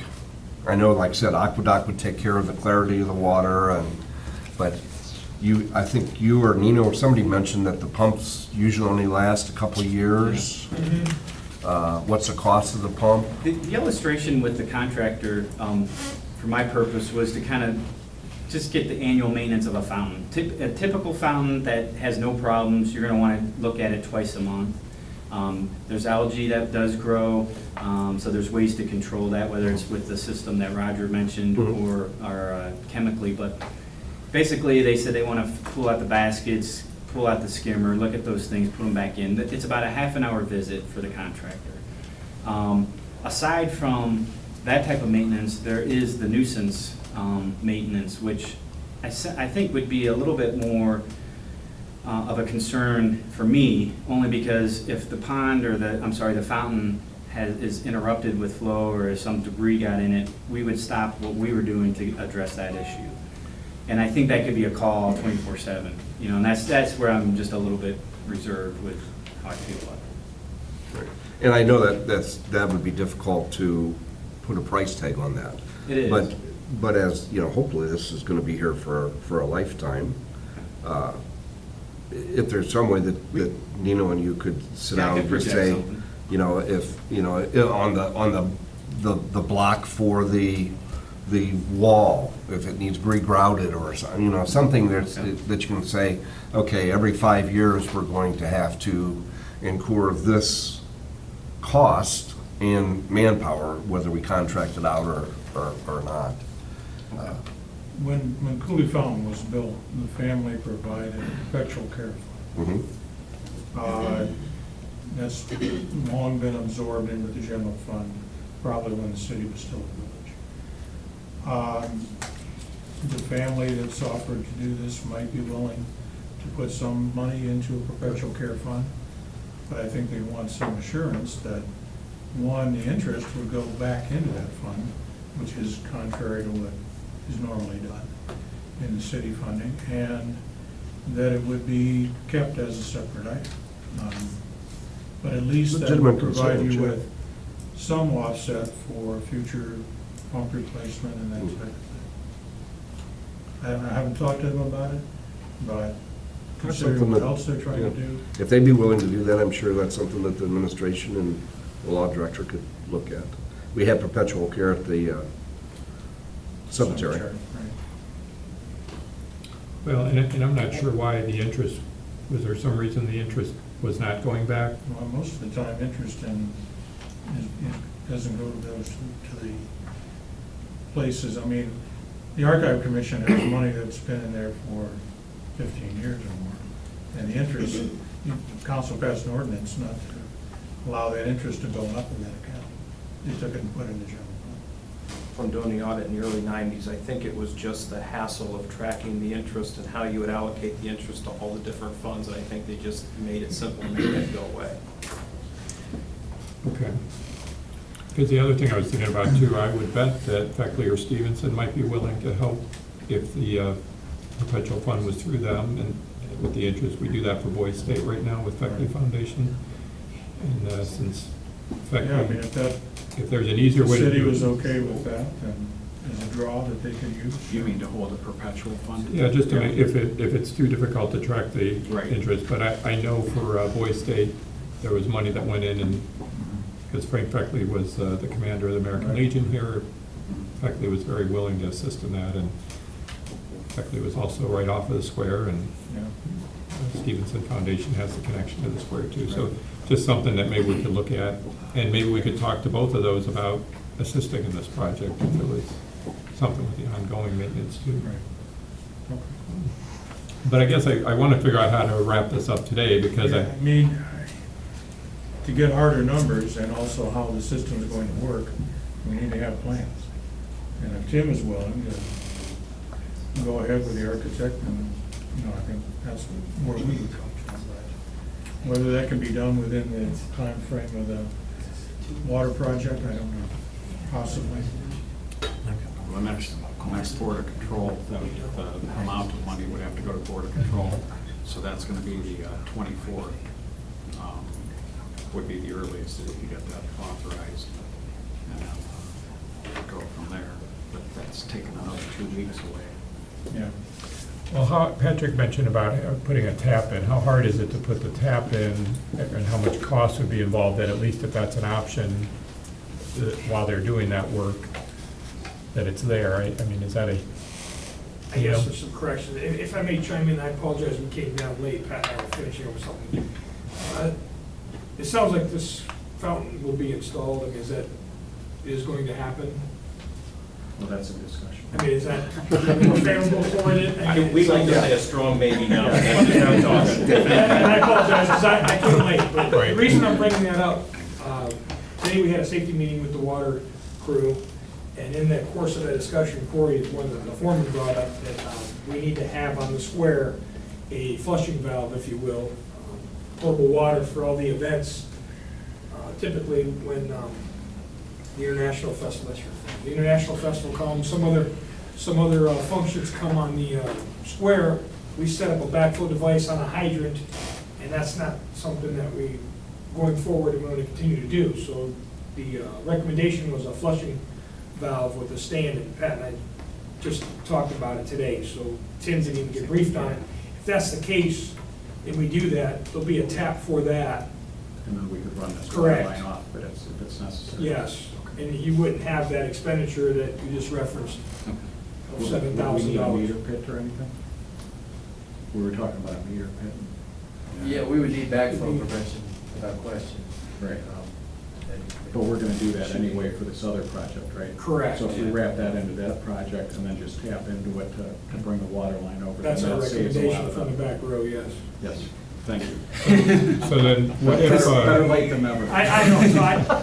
I know, like I said, Aqueduct would take care of the clarity of the water, but I think you or Nino or somebody mentioned that the pumps usually only last a couple of years. What's the cost of the pump? The illustration with the contractor, for my purpose, was to kind of just get the annual maintenance of a fountain. A typical fountain that has no problems, you're gonna wanna look at it twice a month. There's algae that does grow, so there's ways to control that, whether it's with the system that Roger mentioned or chemically. But basically, they said they want to pull out the baskets, pull out the skimmer, look at those things, put them back in. It's about a half-an-hour visit for the contractor. Aside from that type of maintenance, there is the nuisance maintenance, which I think would be a little bit more of a concern for me, only because if the pond or the fountain is interrupted with flow or some debris got in it, we would stop what we were doing to address that issue. And I think that could be a call 24/7, you know, and that's where I'm just a little bit reserved with how I feel about it. And I know that would be difficult to put a price tag on that. It is. But as, you know, hopefully this is gonna be here for a lifetime. If there's some way that Nino and you could sit Yeah, I down could and project say, something. you know, on the block for the wall, if it needs regrouted or something, you know, something that you can say, okay, every 5 years, we're going to have to incur this cost and manpower, whether we contract it out or not. When Cooley Fountain was built, the family provided perpetual care fund. Mhm. That's long been absorbed into the general fund, probably when the city was still a village. The family that's offered to do this might be willing to put some money into a perpetual care fund, but I think they want some assurance that, one, the interest would go back into that fund, which is contrary to what is normally done in the city funding, and that it would be kept as a separate item. But at least that would Legitimate provide concern, you sure. with some offset for future pump replacement and that type of thing. I haven't talked to them about it, but That's considering something what that- else they're trying to yeah. do. If they'd be willing to do that, I'm sure that's something that the administration and the law director could look at. We have perpetual care at the cemetery. Right. well, and I'm not sure why the interest, was there some reason the interest was not going back? Well, most of the time, interest doesn't go to those, to the places. I mean, the Archive Commission has money that's been in there for 15 years or more. And the interest, council passed an ordinance not to allow that interest to go up in that account. They took it and put it in the general fund. From doing the audit in the early 90s, I think it was just the hassle of tracking the interest and how you would allocate the interest to all the different funds, and I think they just made it simple and made that go away. Okay. Because the other thing I was thinking about too, I would bet that Feckley or Stevenson might be willing to help if the perpetual fund was through them, and with the interest, we do that for Boys State right now with Feckley Foundation. And since Yeah, I mean, Feckley, if that, if there's an easier the way to city do was it. okay with that, then as a draw that they could use. You mean to hold a perpetual fund? Yeah, just to make, if it's too difficult to track the Right. interest, but I know for Boys State, there was money that went in, and, because Frank Feckley was the commander of the American Right. Legion here, Feckley was very willing to assist in that, and Feckley was also right off of the square, and Yeah. Stevenson Foundation has the connection to the square too, so just something that maybe we could look at, and maybe we could talk to both of those about assisting in this project if there was something with the ongoing maintenance too. Right. Okay. But I guess I want to figure out how to wrap this up today, because Yeah, I mean, to get harder numbers and also how the system is going to work, we need to have plans. And if Tim is willing to go ahead with the architect, then, I think that's where we would come from. Whether that can be done within the time frame of the water project, I don't know, possibly. The next Board of Control, the amount of money would have to go to Board of Control, so that's gonna be the 24th, would be the earliest that you can get that authorized, and go from there, but that's taking another 2 weeks away. Yeah. well, how, Patrick mentioned about putting a tap in. How hard is it to put the tap in, and how much cost would be involved, that at least if that's an option, that while they're doing that work, that it's there? I mean, is that a, I guess there's some correction. If I may chime in, I apologize, we came down late, Pat and I were finishing over something. It sounds like this fountain will be installed. I mean, is going to happen? Well, that's a discussion. I mean, is that more favorable for it? We'd like to say a strong maybe now. And I apologize, because I came late, but the reason I'm bringing that up, today we had a safety meeting with the water crew, and in that course of that discussion, Corey, one of the foreman brought up that we need to have on the square a flushing valve, if you will, portable water for all the events. Typically, when the International Festival, the International Festival comes, some other functions come on the square, we set up a backflow device on a hydrant, and that's not something that we, going forward, we're going to continue to do. So the recommendation was a flushing valve with a stand, and Pat and I just talked about it today, so Tim didn't even get briefed on it. If that's the case, and we do that, there'll be a tap for that. And then we could run this water Correct. line off, but if it's necessary. Yes, and you wouldn't have that expenditure that you just referenced of $7,000. Would we need a meter pit or anything? We were talking about a meter pit. Yeah, we would need backflow prevention without question. Right. But we're gonna do that anyway for this other project, right? Correct. So if we wrap that into that project and then just tap into it to bring the water line over. That's then our that saves a lot recommendation of from the money. back row, yes. Yes, thank you. so then, what if, Better late than never. I know, so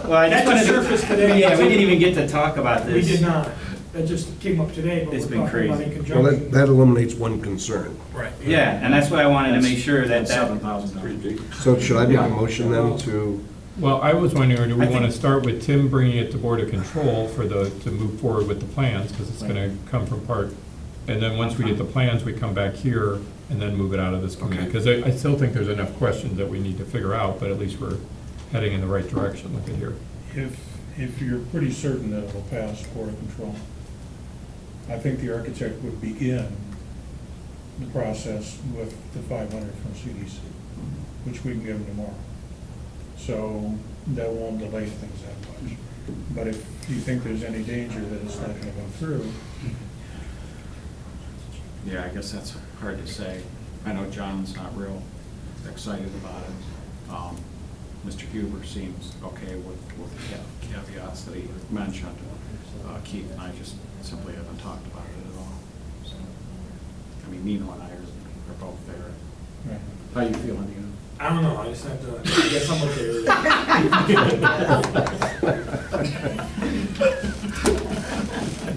Well, I that just wanted just to- surfaced today. Yeah, we didn't even get to talk about We this. did not. That just came up today, but It's we're been talking about crazy. in Well, conjunction. that eliminates one concern. Right. Yeah, and that's why I wanted to make sure that $7,000. So should I make a motion then to, well, I was wondering, do we I want to think- start with Tim bringing it to Board of Control to move forward with the plans, because it's going to come from part, and then once we get the plans, we come back here and then move it out of this committee, Okay. because I still think there's enough questions that we need to figure out, but at least we're heading in the right direction with it here. If you're pretty certain that it'll pass Board of Control, I think the architect would begin the process with the 500 from CDC, which we can give them tomorrow. So that won't delay things that much. But if you think there's any danger that it's not gonna go through, Yeah, I guess that's hard to say. I know John's not real excited about it. Mr. Huber seems okay with the caveats that he mentioned. Keith and I just simply haven't talked about it at all. So, I mean, Nino and I are both there. right. How you feeling, Nino? I don't know, I just have to, I guess I'm okay.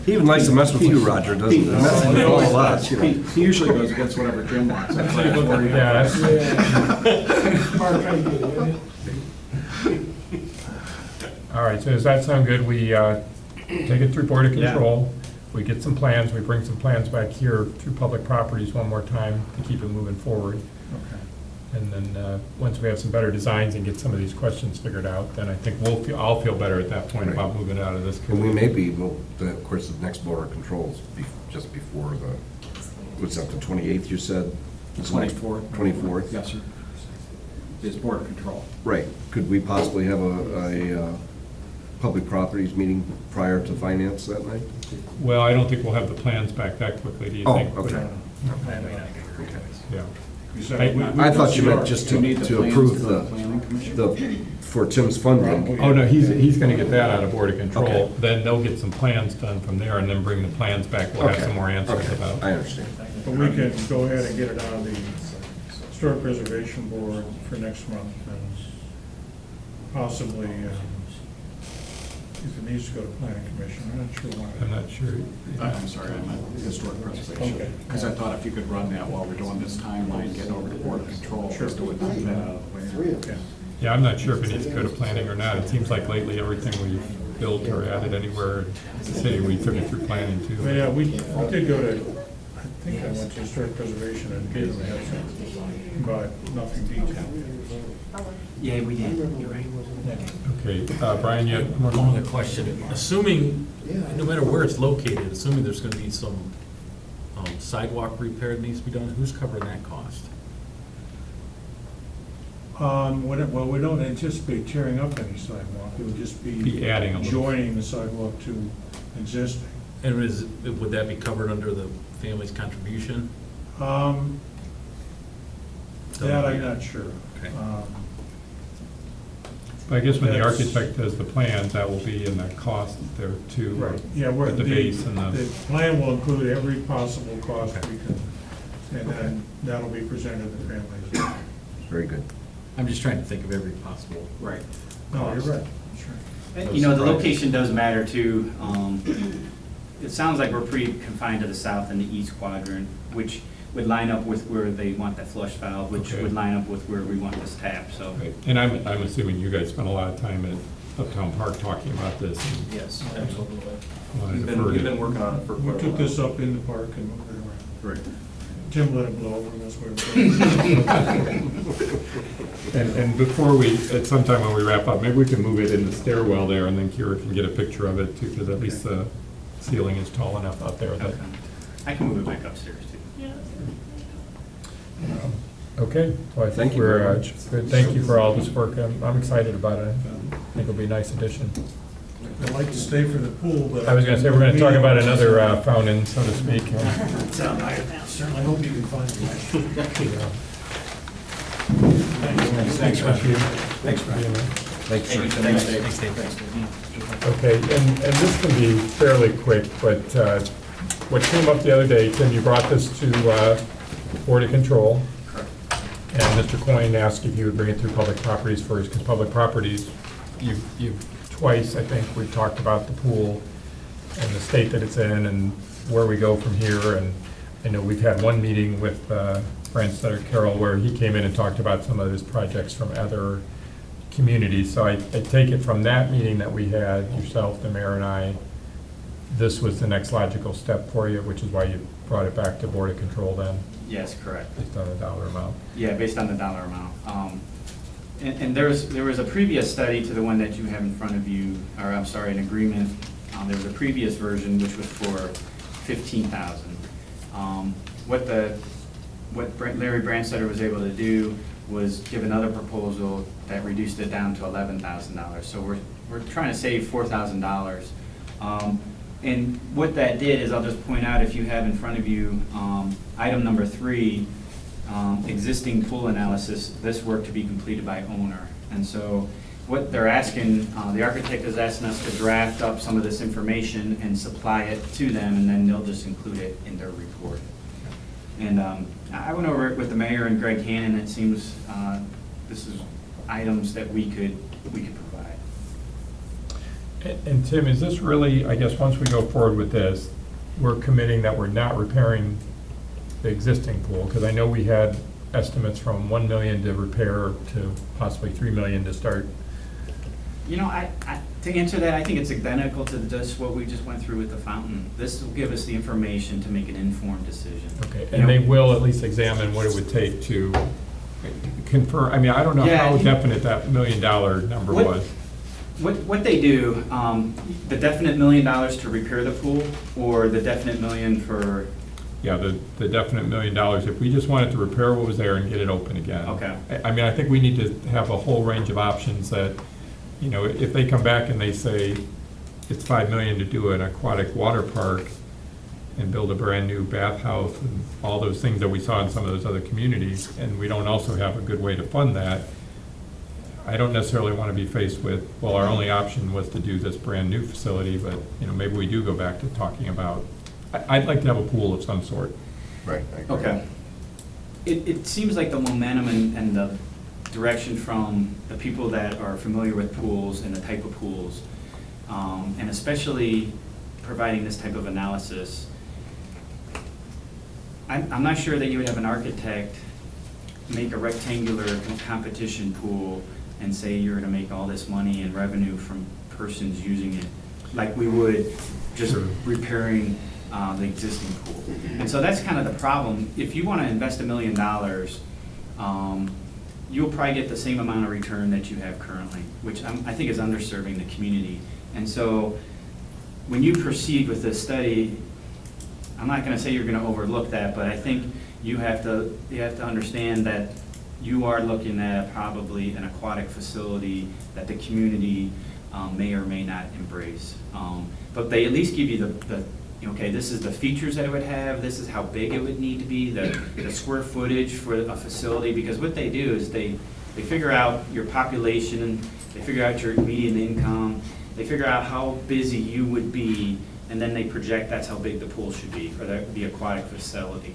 he even likes to mess with you, Roger, doesn't he? Messes with you a lot, you know. He usually goes against whatever Jim wants. That's why I was worried Yeah, about that's- Mark, how you doing? All right, so does that sound good? We take it through Board of Yeah. Control. we get some plans, we bring some plans back here to Public Properties one more time to keep it moving forward. Okay. And then, once we have some better designs and get some of these questions figured out, then I think I'll feel better at that point Right. about moving out of this. And we may be, well, of course, the next border controls just before what's that, the 28th you said? 24th. 24th? Yes, sir. Is border control. Right. Could we possibly have a public properties meeting prior to finance that night? Well, I don't think we'll have the plans back that quickly, do you Oh, think? okay. Yeah. You said I- we- I thought you meant we- just Do you need the to plans approve to go to planning commission? for Tim's funding. Oh, no, he's gonna get that out of Board of Control. Okay. Then they'll get some plans done from there and then bring the plans back. We'll have Okay. some more answers Okay. about. I understand. But we can go ahead and get it on the Historic Preservation Board for next month, and possibly, if it needs to go to Planning Commission, I'm not sure why. I'm not sure. I'm sorry, I meant historic preservation. Okay. Because I thought if you could run that while we're doing this timeline, getting over to border control, Sure. just do it like that. Okay. Yeah, I'm not sure if it needs to go to planning or not. It seems like lately, everything we've built or added anywhere in the city, we took it through planning too. But yeah, we did go to, I think I went to Historic Preservation and gave them a heads up, but nothing detailed. Yeah, we did, you're right. Okay, Brian, you have more? One other question. Assuming, no matter where it's located, assuming there's gonna be some sidewalk repair that needs to be done, who's covering that cost? Well, we don't anticipate tearing up any sidewalk, it would just Be adding a little. joining the sidewalk to existing. And would that be covered under the family's contribution? That I'm not sure. Okay. I guess when the That's- architect does the plans, that will be in the cost there too. Right, yeah, we're, At the base and the the, plan will include every possible cost we can, and then that'll be presented to the families. Very good. I'm just trying to think of every possible. Right. No, you're right, sure. You know, the location does matter too. It sounds like we're pretty confined to the south and the east quadrant, which would line up with where they want that flush valve, which Okay. would line up with where we want this tap, so. right. And I'm assuming you guys spent a lot of time at Uptown Park talking about this. and Yes, absolutely. wanted We've to been, defer we've to- been working on it for We quite a took while. this up in the park and moved it around. Right. Tim let it blow over, and that's where it And before we, at some time when we wrap up, maybe we can move it in the stairwell there, and then Kira can get a picture of it too, because at least the ceiling is tall enough out there that. Okay. I can move it back upstairs too. Okay, well, I think Thank you very we're, much. good. Thank you for all this work. I'm excited about it. I think it'll be a nice addition. I'd like to stay for the pool, but. I was gonna say, we're gonna talk about another fountain, so to speak. I certainly hope you can find it. Thanks, Brian. Thanks for being there. Thanks, sir. Okay, and this can be fairly quick, but what came up the other day, Tim, you brought this to Board of Control. And Mr. Coyne asked if you would bring it through Public Properties first, because Public Properties, you've twice, I think, we've talked about the pool and the state that it's in and where we go from here. And I know we've had one meeting with Brent Sutter Carroll where he came in and talked about some of his projects from other communities. So I take it from that meeting that we had, yourself, the mayor and I, this was the next logical step for you, which is why you brought it back to Board of Control then, Yes, correct. based on the dollar amount. Yeah, based on the dollar amount. And there was a previous study to the one that you have in front of you, or I'm sorry, an agreement. There was a previous version which was for 15,000. What Larry Brandstetter was able to do was give another proposal that reduced it down to $11,000. So we're trying to save $4,000. And what that did is, I'll just point out, if you have in front of you, item number 3, existing pool analysis, this work to be completed by owner. And so what they're asking, the architect is asking us to draft up some of this information and supply it to them, and then they'll just include it in their report. And I went over it with the mayor and Greg Hannon. It seems this is items that we could provide. And Tim, is this really, I guess, once we go forward with this, we're committing that we're not repairing the existing pool? Because I know we had estimates from 1 million to repair to possibly 3 million to start. You know, To answer that, I think it's identical to just what we just went through with the fountain. This will give us the information to make an informed decision. Okay, You and know, they will at least examine what it would take to confirm, I mean, I don't know Yeah, how he- definite that $1 million number What- was. What they do, the definite $1 million to repair the pool, or the definite million for, Yeah, the definite $1 million, if we just wanted to repair what was there and get it open again. Okay. I mean, I think we need to have a whole range of options that, you know, if they come back and they say it's $5 million to do an aquatic water park and build a brand-new bathhouse and all those things that we saw in some of those other communities, and we don't also have a good way to fund that, I don't necessarily want to be faced with, well, our only option was to do this brand-new facility, but, you know, maybe we do go back to talking about, I'd like to have a pool of some sort. Right, I agree. okay. It seems like the momentum and the direction from the people that are familiar with pools and the type of pools, and especially providing this type of analysis, I'm not sure that you would have an architect make a rectangular competition pool and say you're gonna make all this money and revenue from persons using it, like we would just repairing the existing pool. And so that's kind of the problem. If you wanna invest $1 million, you'll probably get the same amount of return that you have currently, which I think is underserving the community. And so when you proceed with this study, I'm not gonna say you're gonna overlook that, but I think you have to understand that you are looking at probably an aquatic facility that the community may or may not embrace. But they at least give you the okay, this is the features that it would have, this is how big it would need to be, the square footage for a facility, because what they do is they figure out your population, they figure out your median income, they figure out how busy you would be, and then they project that's how big the pool should be, or the aquatic facility.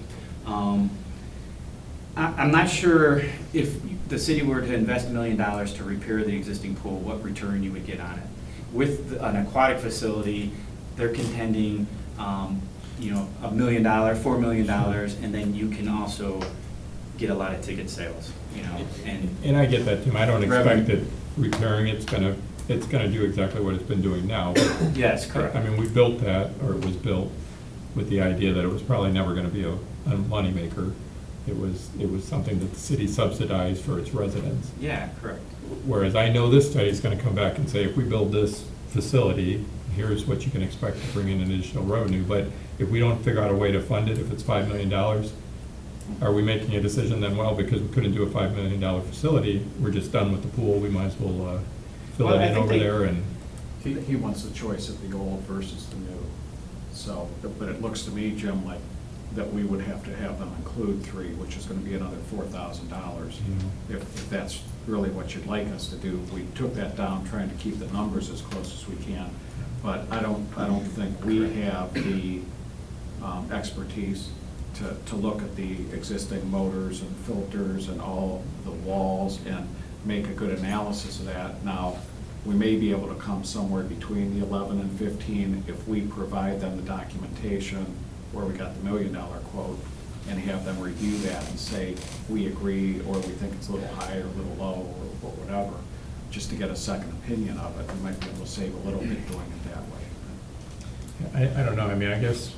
I'm not sure if the city were to invest $1 million to repair the existing pool, what return you would get on it. With an aquatic facility, they're contending, you know, $1 million, $4 million, and then you can also get a lot of ticket sales, you know, And I get that, Tim, I don't expect Revenue. that repairing it's gonna do exactly what it's been doing now. Yes, correct. I mean, we built that, or it was built with the idea that it was probably never gonna be a moneymaker. It was something that the city subsidized for its residents. Yeah, correct. Whereas I know this study is gonna come back and say, if we build this facility, here's what you can expect to bring in additional revenue. But if we don't figure out a way to fund it, if it's $5 million, are we making a decision then, well, because we couldn't do a $5 million facility, we're just done with the pool, we might as well fill Well, it I in think over they- there and. He wants the choice of the old versus the new. So, but it looks to me, Jim, like that we would have to have them include 3, which is gonna be another $4,000. If that's really what you'd like us to do. We took that down, trying to keep the numbers as close as we can. But I don't think we have the expertise to look at the existing motors and filters and all the walls and make a good analysis of that. Now, we may be able to come somewhere between the 11 and 15 if we provide them the documentation where we got the $1 million quote and have them review that and say, we agree, or we think it's a little high or a little low, or whatever, just to get a second opinion of it. We might be able to save a little bit doing it that way. I don't know, I mean, I guess,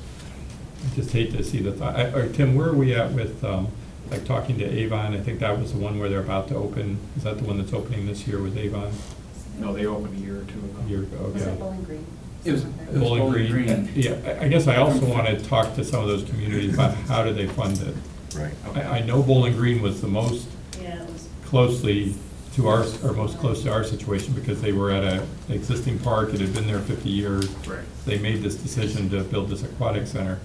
I just hate to see the thought, or Tim, where are we at with, like, talking to Avon? I think that was the one where they're about to open, is that the one that's opening this year with Avon? No, they opened a year or 2 ago. A year ago, Was okay. it Bowling Green? It was Bowling Green. Yeah, I guess I also want to talk to some of those communities about how do they fund it. Right. I know Bowling Green was the most Yeah, it was. closely to our, or most close to our situation, because they were at an existing park, it had been there 50 years. Right. They made this decision to build this aquatic center.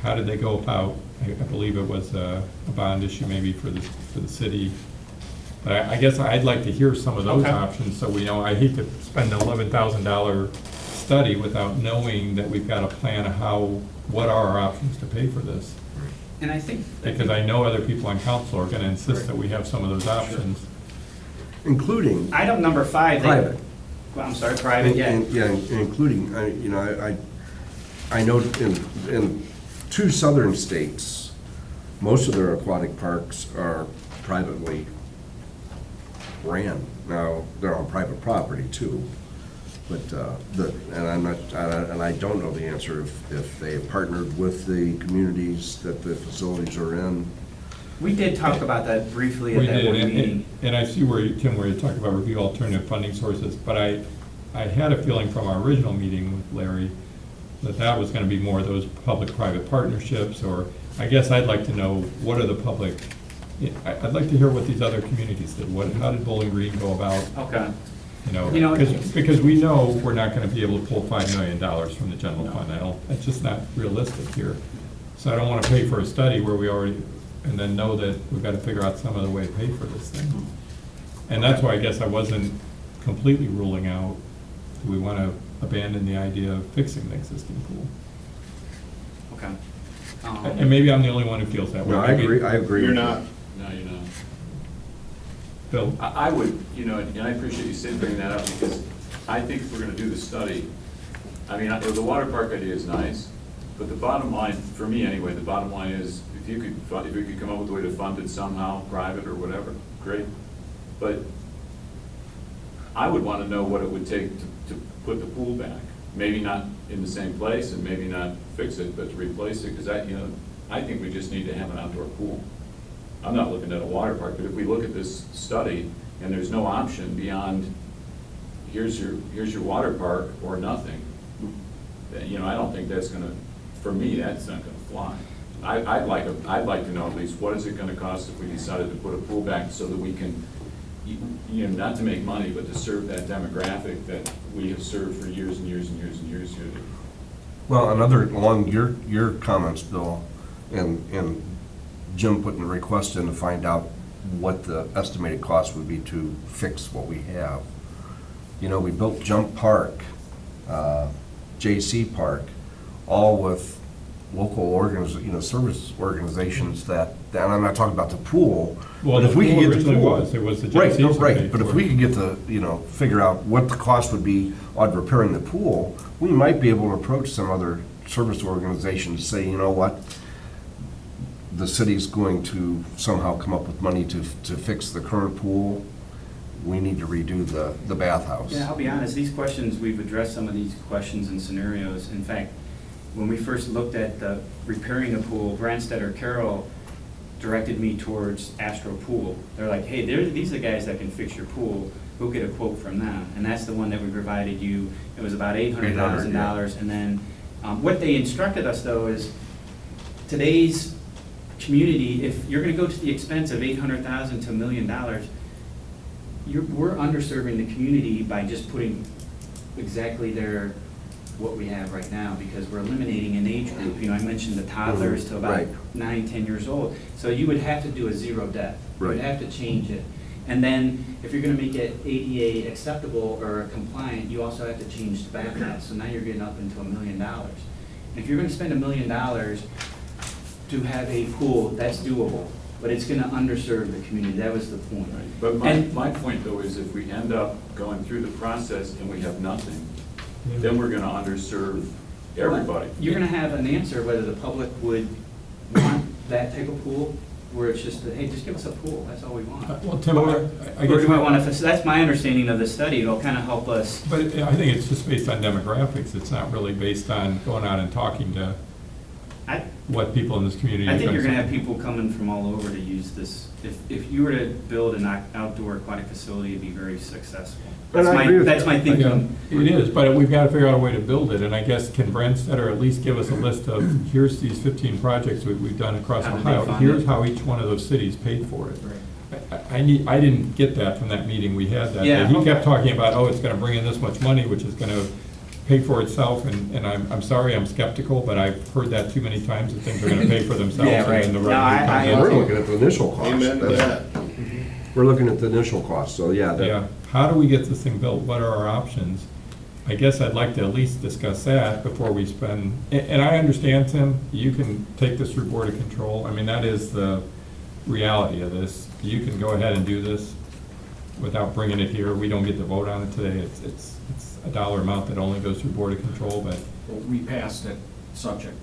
How did they go about, I believe it was a bond issue maybe for the city. But I guess I'd like to hear some of those Okay. options, so we know, I hate to spend an $11,000 study without knowing that we've got a plan of what are our options to pay for this. And I think. Because I know other people on council are gonna insist that we have some of those options. Including Item number 5. they- private. Well, I'm sorry, private, yeah. Yeah, including, you know, I know in 2 southern states, most of their aquatic parks are privately ran. Now, they're on private property too. And I don't know the answer if they have partnered with the communities that the facilities are in. We did talk about that briefly We at that did, one meeting. and I see where, Tim, where you talk about review alternative funding sources, but I had a feeling from our original meeting with Larry that that was gonna be more of those public-private partnerships, or, I guess I'd like to know, what are the public, I'd like to hear what these other communities did. How did Bowling Green go about, Okay. you know? You know, Because we know we're not gonna be able to pull $5 million from the general fund. It's just not realistic here. So I don't wanna pay for a study where we already, and then know that we've got to figure out some other way to pay for this thing. And that's why I guess I wasn't completely ruling out, do we want to abandon the idea of fixing the existing pool? Okay. And maybe I'm the only one who feels that way. No, I agree You're with not. No, you're not. Bill? I would, and I appreciate you saying, bringing that up, because I think if we're gonna do the study, I mean, the water park idea is nice, but the bottom line, for me anyway, the bottom line is, if we could come up with a way to fund it somehow, private or whatever, great. But I would wanna know what it would take to put the pool back. Maybe not in the same place, and maybe not fix it, but to replace it, because I think we just need to have an outdoor pool. I'm not looking at a water park, but if we look at this study, and there's no option beyond, here's your water park or nothing, then, I don't think that's gonna, for me, that's not gonna fly. I'd like to know at least, what is it gonna cost if we decided to put a pool back so that we can, not to make money, but to serve that demographic that we have served for years and years and years and years here. Well, along your comments, Bill, and Jim putting a request in to find out what the estimated cost would be to fix what we have. We built Jump Park, JC Park, all with local service organizations that, and I'm not talking about the pool. Well, but if we could get the originally pool, was, it was the Right, JCs that right, paid but if for we it. could get figure out what the cost would be on repairing the pool, we might be able to approach some other service organizations, say, you know what, the city's going to somehow come up with money to fix the current pool. We need to redo the bathhouse. Yeah, I'll be honest, these questions, we've addressed some of these questions and scenarios. In fact, when we first looked at the repairing the pool, Brandstetter Carroll directed me towards Astro Pool. They're like, hey, these are the guys that can fix your pool. Go get a quote from them. And that's the one that we provided you. It was about $800,000. yeah. And then what they instructed us, though, is today's community, if you're going to go to the expense of $800,000 to $1 million, we're underserving the community by just putting exactly what we have right now, because we're eliminating an age group. I mentioned the toddlers to about Right. 9, 10 years old. So you would have to do a zero depth. You would Right. have to change it. And then if you're gonna make it ADA acceptable or compliant, you also have to change the bathhouse. So now you're getting up into $1 million. And if you're gonna spend $1 million to have a pool, that's doable, but it's gonna underserve the community. That was the point. But And- my point though is, if we end up going through the process and we have nothing, then we're gonna underserve everybody. You're gonna have an answer whether the public would want that type of pool, where it's just, hey, just give us a pool, that's all we want. Well, Tim, I Or guess. do we want to, that's my understanding of the study, it'll kind of help us. But I think it's just based on demographics. It's not really based on going out and talking to I what people in this community. I think are you're gonna have say. people coming from all over to use this. If you were to build an outdoor aquatic facility, it'd be very successful. And I agree with That's that. my thinking. It is, but we've got to figure out a way to build it, and I guess can Brandstetter at least give us a list of, here's these 15 projects we've done across How did they Ohio, fund here's it? how each one of those cities paid for it. I didn't get that from that meeting we had that day. Yeah, He okay. kept talking about, oh, it's gonna bring in this much money, which is gonna pay for itself, and I'm sorry, I'm skeptical, but I've heard that too many times, that things are gonna pay for themselves. Yeah, and right. then the No, revenue I- comes in. We're looking at the initial cost. Amen to that. We're looking at the initial cost, so yeah. Yeah, how do we get this thing built? What are our options? I guess I'd like to at least discuss that before we spend, and I understand, Tim, you can take this through Board of Control. I mean, that is the reality of this. You can go ahead and do this without bringing it here. We don't get to vote on it today. It's a dollar amount that only goes through Board of Control, but Well, we passed it subject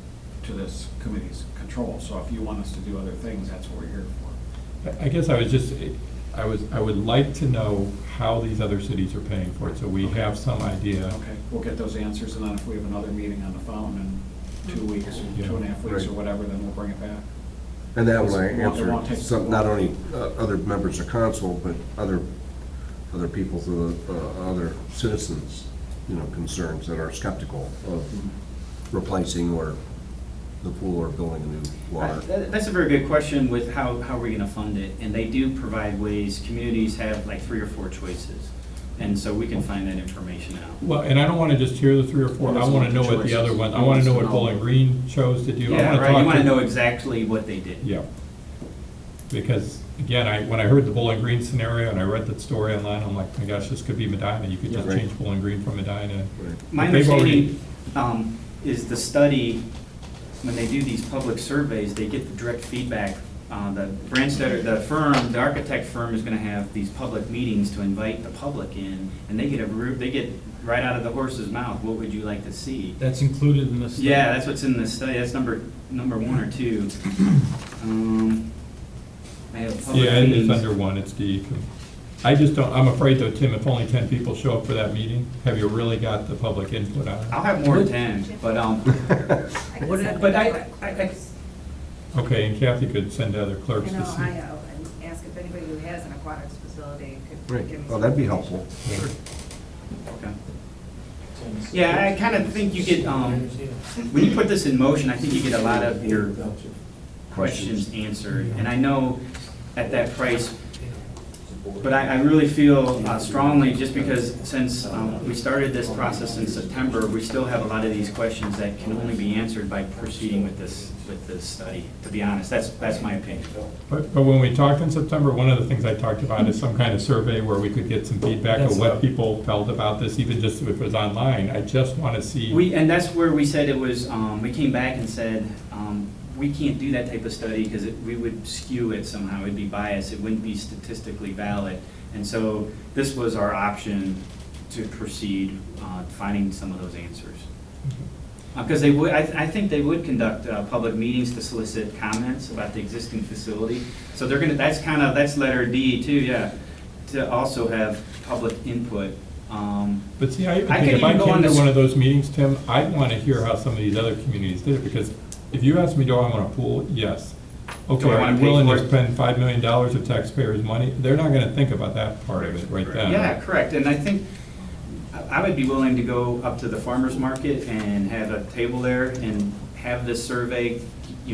to this committee's control, so if you want us to do other things, that's what we're here for. I guess I was just, I would like to know how these other cities are paying for it, so we have some idea. Okay, we'll get those answers, and then if we have another meeting on the fountain in 2 weeks, or Yeah. 2.5 weeks, or Right. whatever, then we'll bring it back. And that will It won't answer take some, so not long. only other members of council, but other people, other citizens, concerns that are skeptical of replacing or the pool or building a new water. That's a very good question with how we're gonna fund it, and they do provide ways, communities have like 3 or 4 choices, and so we can find that information out. Well, and I don't want to just hear the 3 or 4, I want to know what the other one, I want to know what Bowling Green chose to do. I Yeah, wanna right, you talk wanna to- know exactly what they did. Yeah. Because, again, when I heard the Bowling Green scenario and I read that story online, I'm like, my gosh, this could be Medina. You could just Yeah. change Bowling Green from Medina. My But they've already- understanding is the study, when they do these public surveys, they get the direct feedback. The Brandstetter, the architect firm is gonna have these public meetings to invite the public in, and they get right out of the horse's mouth, what would you like to see? That's included in this? Yeah, that's what's in the study, that's number 1 or 2. I have public Yeah, it is meetings. under 1, it's D. I just don't, I'm afraid though, Tim, if only 10 people show up for that meeting, have you really got the public input on it? I'll have more than 10, but, but I, Okay, and Kathy could send other clerks You to know, see. and ask if anybody who has an aquatics facility could Right, give me well, some that'd be information. helpful. okay. Yeah, I kind of think you get, when you put this in motion, I think you get a lot of your questions answered. And I know at that price, but I really feel strongly, just because since we started this process in September, we still have a lot of these questions that can only be answered by proceeding with this study, to be honest. That's my opinion. But when we talked in September, one of the things I talked about is some kind of survey where we could get some feedback of what people felt about this, even just if it was online. I just want to see. And that's where we said it was, we came back and said, we can't do that type of study because we would skew it somehow, it'd be biased, it wouldn't be statistically valid. And so this was our option to proceed, finding some of those answers. Because they would, I think they would conduct public meetings to solicit comments about the existing facility. So they're gonna, that's letter D too, yeah, to also have public input. But see, I I think can if I even go came on to this- one of those meetings, Tim, I'd want to hear how some of these other communities did it, because if you ask me, do I want a pool? Yes. Okay, Do I are wanna you pay willing for to it? spend $5 million of taxpayers' money? They're not going to think about that part of it right then. Yeah, correct, and I think I would be willing to go up to the farmer's market and have a table there and have this survey,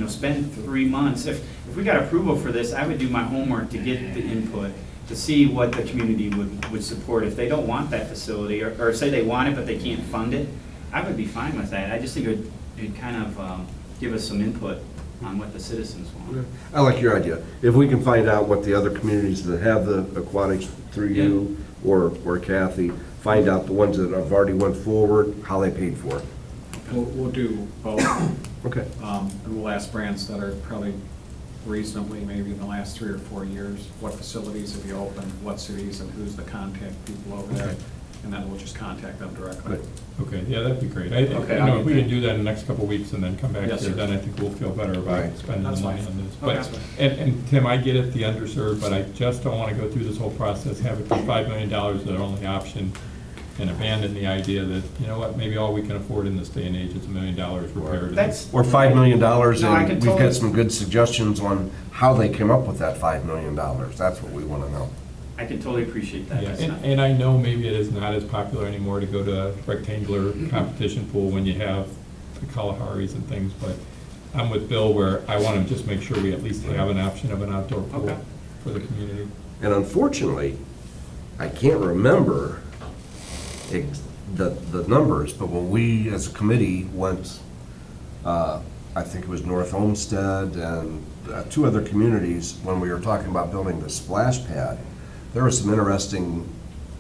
spend 3 months. If we got approval for this, I would do my homework to get the input, to see what the community would support. If they don't want that facility, or say they want it but they can't fund it, I would be fine with that. I just think it'd kind of give us some input on what the citizens want. I like your idea. If we can find out what the other communities that have the aquatics through you or Kathy, find out the ones that have already went forward, how they paid for it. We'll do both. Okay. And we'll ask brands that are probably reasonably, maybe in the last 3 or 4 years, what facilities have you opened, what cities, and who's the contact people over there, and then we'll just contact them directly. Good. Okay, yeah, that'd be great. Okay, If we can do that in the next couple of weeks and then come back Yes, here, sir. then I think we'll feel better about Right. spending the That's money fine. on this. Okay. But, and Tim, I get it, the underserved, but I just don't want to go through this whole process, have it be $5 million their only option, and abandon the idea that, you know what, maybe all we can afford in this day and age is $1 million repaired. That's, Or $5 million, No, I can and we've totally- got some good suggestions on how they came up with that $5 million. That's what we want to know. I can totally appreciate that. Yeah, That's not- and I know maybe it is not as popular anymore to go to a rectangular competition pool when you have the Kalaharis and things, but I'm with Bill where I want to just make sure we at least have an option of an outdoor pool Okay. for the community. And unfortunately, I can't remember the numbers, but when we, as a committee, went, I think it was North Olmsted and 2 other communities, when we were talking about building the splash pad, there were some interesting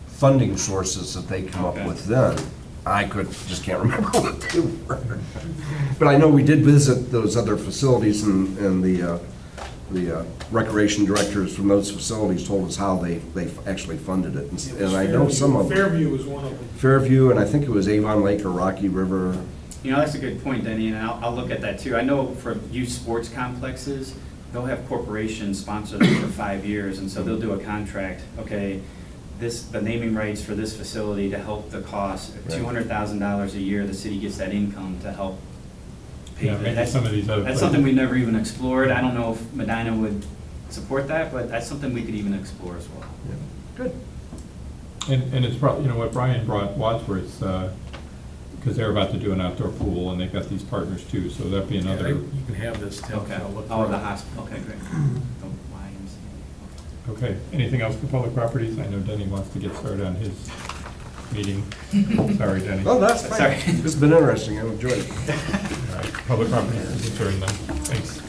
funding sources that they come up Okay. with then. I just can't remember what they were. But I know we did visit those other facilities, and the recreation directors from those facilities told us how they actually funded it. And I know some of them. Fairview was one of them. Fairview, and I think it was Avon Lake or Rocky River. That's a good point, Denny, and I'll look at that too. I know for youth sports complexes, they'll have corporations sponsor them for 5 years, and so they'll do a contract, okay, the naming rights for this facility to help the cost, Right. $200,000 a year, the city gets that income to help pay Yeah, for maybe that. some of these other That's places. something we've never even explored. I don't know if Medina would support that, but that's something we could even explore as well. Good. And it's probably, you know, what Brian brought Wadsworth, because they're about to do an outdoor pool, and they've got these partners too, so that'd be Yeah, another. You can have this, Tim, Okay. I'll look Oh, for the it. hospital, okay, great. The YMCA. Okay, anything else for public properties? I know Denny wants to get started on his meeting. Sorry, Denny. Oh, All that's fine. Sorry. It's been interesting, I've enjoyed it. right, public properties, adjourn them. Thanks.